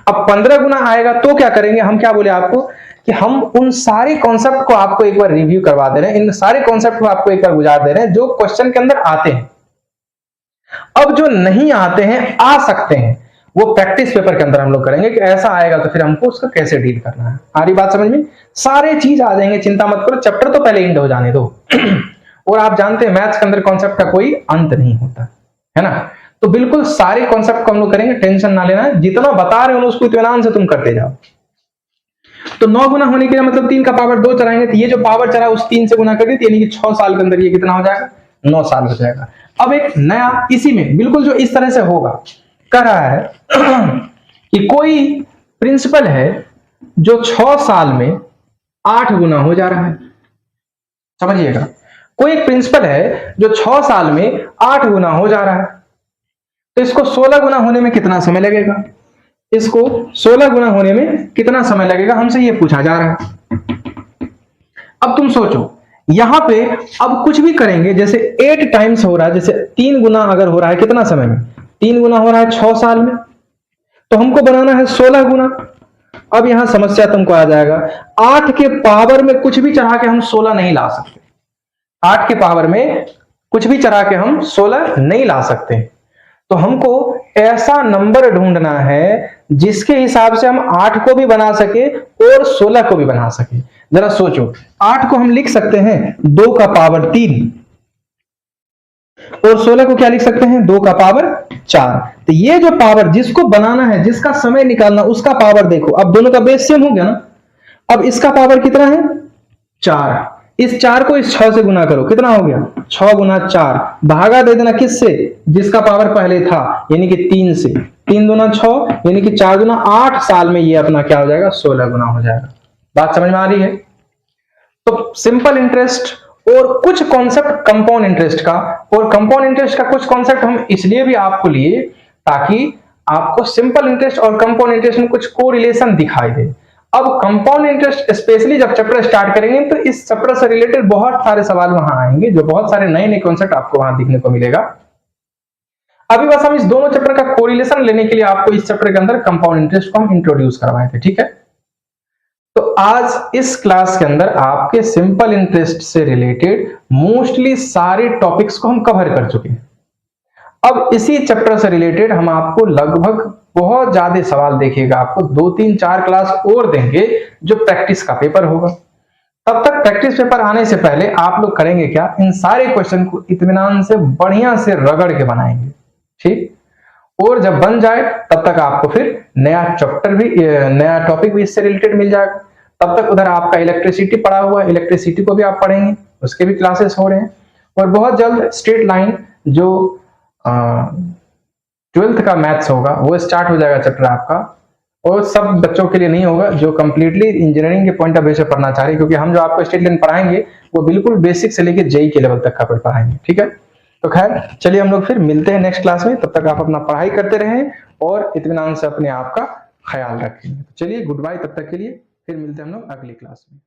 अब 15 गुना आएगा तो क्या करेंगे, हम क्या बोले आपको कि हम उन सारे कॉन्सेप्ट को आपको एक बार रिव्यू करवा दे रहे हैं, इन सारे कॉन्सेप्ट को आपको एक बार गुजार दे रहे हैं जो क्वेश्चन के अंदर आते हैं। अब जो नहीं आते हैं, आ सकते हैं, वो प्रैक्टिस पेपर के अंदर हम लोग करेंगे कि ऐसा आएगा तो फिर हमको उसका कैसे डील करना है। आ रही बात समझ में, सारे चीज आ जाएंगे, चिंता मत करो, चैप्टर तो पहले एंड हो जाने दो। और आप जानते हैं मैथ्स के अंदर कॉन्सेप्ट का कोई अंत नहीं होता है ना, तो बिल्कुल सारे कॉन्सेप्ट को हम लोग करेंगे, टेंशन ना लेना, जितना बता रहे हो उसको इत्मीनान से तुम करते जाओ। तो 9 गुना होने के लिए मतलब 3 का पावर 2 चलाएंगे, तो ये जो पावर चला उस 3 से गुना कर दी, यानी कि 6 साल के अंदर ये कितना हो जाएगा, 9 साल हो जाएगा। अब एक नया इसी में बिल्कुल जो इस तरह से होगा, कह रहा है कि कोई प्रिंसिपल है जो 6 साल में 8 गुना हो जा रहा है। समझिएगा, कोई एक प्रिंसिपल है जो 6 साल में 8 गुना हो जा रहा है, तो इसको 16 गुना होने में कितना समय लगेगा? इसको 16 गुना होने में कितना समय लगेगा, हमसे ये पूछा जा रहा है। अब तुम सोचो, यहां पे अब कुछ भी करेंगे, जैसे 8 टाइम्स हो रहा है, जैसे 3 गुना अगर हो रहा है कितना समय में, 3 गुना हो रहा है 6 साल में, तो हमको बनाना है 16 गुना। अब यहां समस्या तुमको आ जाएगा, 8 के पावर में कुछ भी चढ़ा के हम 16 नहीं ला सकते। 8 के पावर में कुछ भी चढ़ा के हम 16 नहीं ला सकते। तो हमको ऐसा नंबर ढूंढना है जिसके हिसाब से हम 8 को भी बना सके और 16 को भी बना सके। जरा सोचो, 8 को हम लिख सकते हैं 2 का पावर 3 और 16 को क्या लिख सकते हैं 2 का पावर 4। तो ये जो पावर जिसको बनाना है, जिसका समय निकालना, उसका पावर देखो, अब दोनों का बेस सेम हो गया ना। अब इसका पावर कितना है 4, इस 4 को इस 6 से गुना करो, कितना हो गया 6 गुना 4, भागा दे देना किससे, जिसका पावर पहले था यानी कि 3 से, 3 दूना 6 यानी कि 4 दूना 8 साल में ये अपना क्या हो जाएगा 16 गुना हो जाएगा। बात समझ में आ रही है? तो सिंपल इंटरेस्ट और कुछ कॉन्सेप्ट कंपाउंड इंटरेस्ट का, और कंपाउंड इंटरेस्ट का कुछ कॉन्सेप्ट हम इसलिए भी आपको लिए ताकि आपको सिंपल इंटरेस्ट और कंपाउंड इंटरेस्ट में कुछ कोरिलेशन दिखाई दे। अब कंपाउंड इंटरेस्ट स्पेशली जब चैप्टर स्टार्ट करेंगे तो इस चैप्टर से रिलेटेड बहुत सारे सवाल वहां आएंगे, जो बहुत सारे नए नए कॉन्सेप्ट आपको वहां देखने को मिलेगा। अभी बस हम इस दोनों चैप्टर का कोरिलेशन लेने के लिए आपको इस चैप्टर के अंदर कंपाउंड इंटरेस्ट को हम इंट्रोड्यूस करवाए थे, ठीक है। तो आज इस क्लास के अंदर आपके सिंपल इंटरेस्ट से रिलेटेड मोस्टली सारे टॉपिक्स को हम कवर कर चुके हैं। अब इसी चैप्टर से रिलेटेड हम आपको लगभग बहुत ज्यादा सवाल देखिएगा, आपको 2, 3, 4 क्लास और देंगे जो प्रैक्टिस का पेपर होगा। तब तक प्रैक्टिस पेपर आने से पहले आप लोग करेंगे क्या, इन सारे क्वेश्चन को इत्मीनान से बढ़िया से रगड़ के बनाएंगे, ठीक। और जब बन जाए तब तक आपको फिर नया चैप्टर भी, नया टॉपिक भी इससे रिलेटेड मिल जाएगा। तब तक उधर आपका इलेक्ट्रिसिटी पड़ा हुआ है, इलेक्ट्रिसिटी को भी आप पढ़ेंगे, उसके भी क्लासेस हो रहे हैं। और बहुत जल्द स्ट्रेट लाइन जो 12th का मैथ्स होगा वो स्टार्ट हो जाएगा चैप्टर आपका, और सब बच्चों के लिए नहीं होगा जो कंप्लीटली इंजीनियरिंग के पॉइंट ऑफ व्यू से पढ़ना चाह रहे हैं, क्योंकि हम जो आपको स्ट्रेट लाइन पढ़ाएंगे वो बिल्कुल बेसिक से लेकर जेई के लेवल तक का पढ़ाएंगे, ठीक है। तो खैर चलिए हम लोग फिर मिलते हैं नेक्स्ट क्लास में, तब तक आप अपना पढ़ाई करते रहें और इत्मीनान से अपने आप का ख्याल रखें। चलिए गुड बाय, तब तक के लिए फिर मिलते हैं हम लोग अगली क्लास में।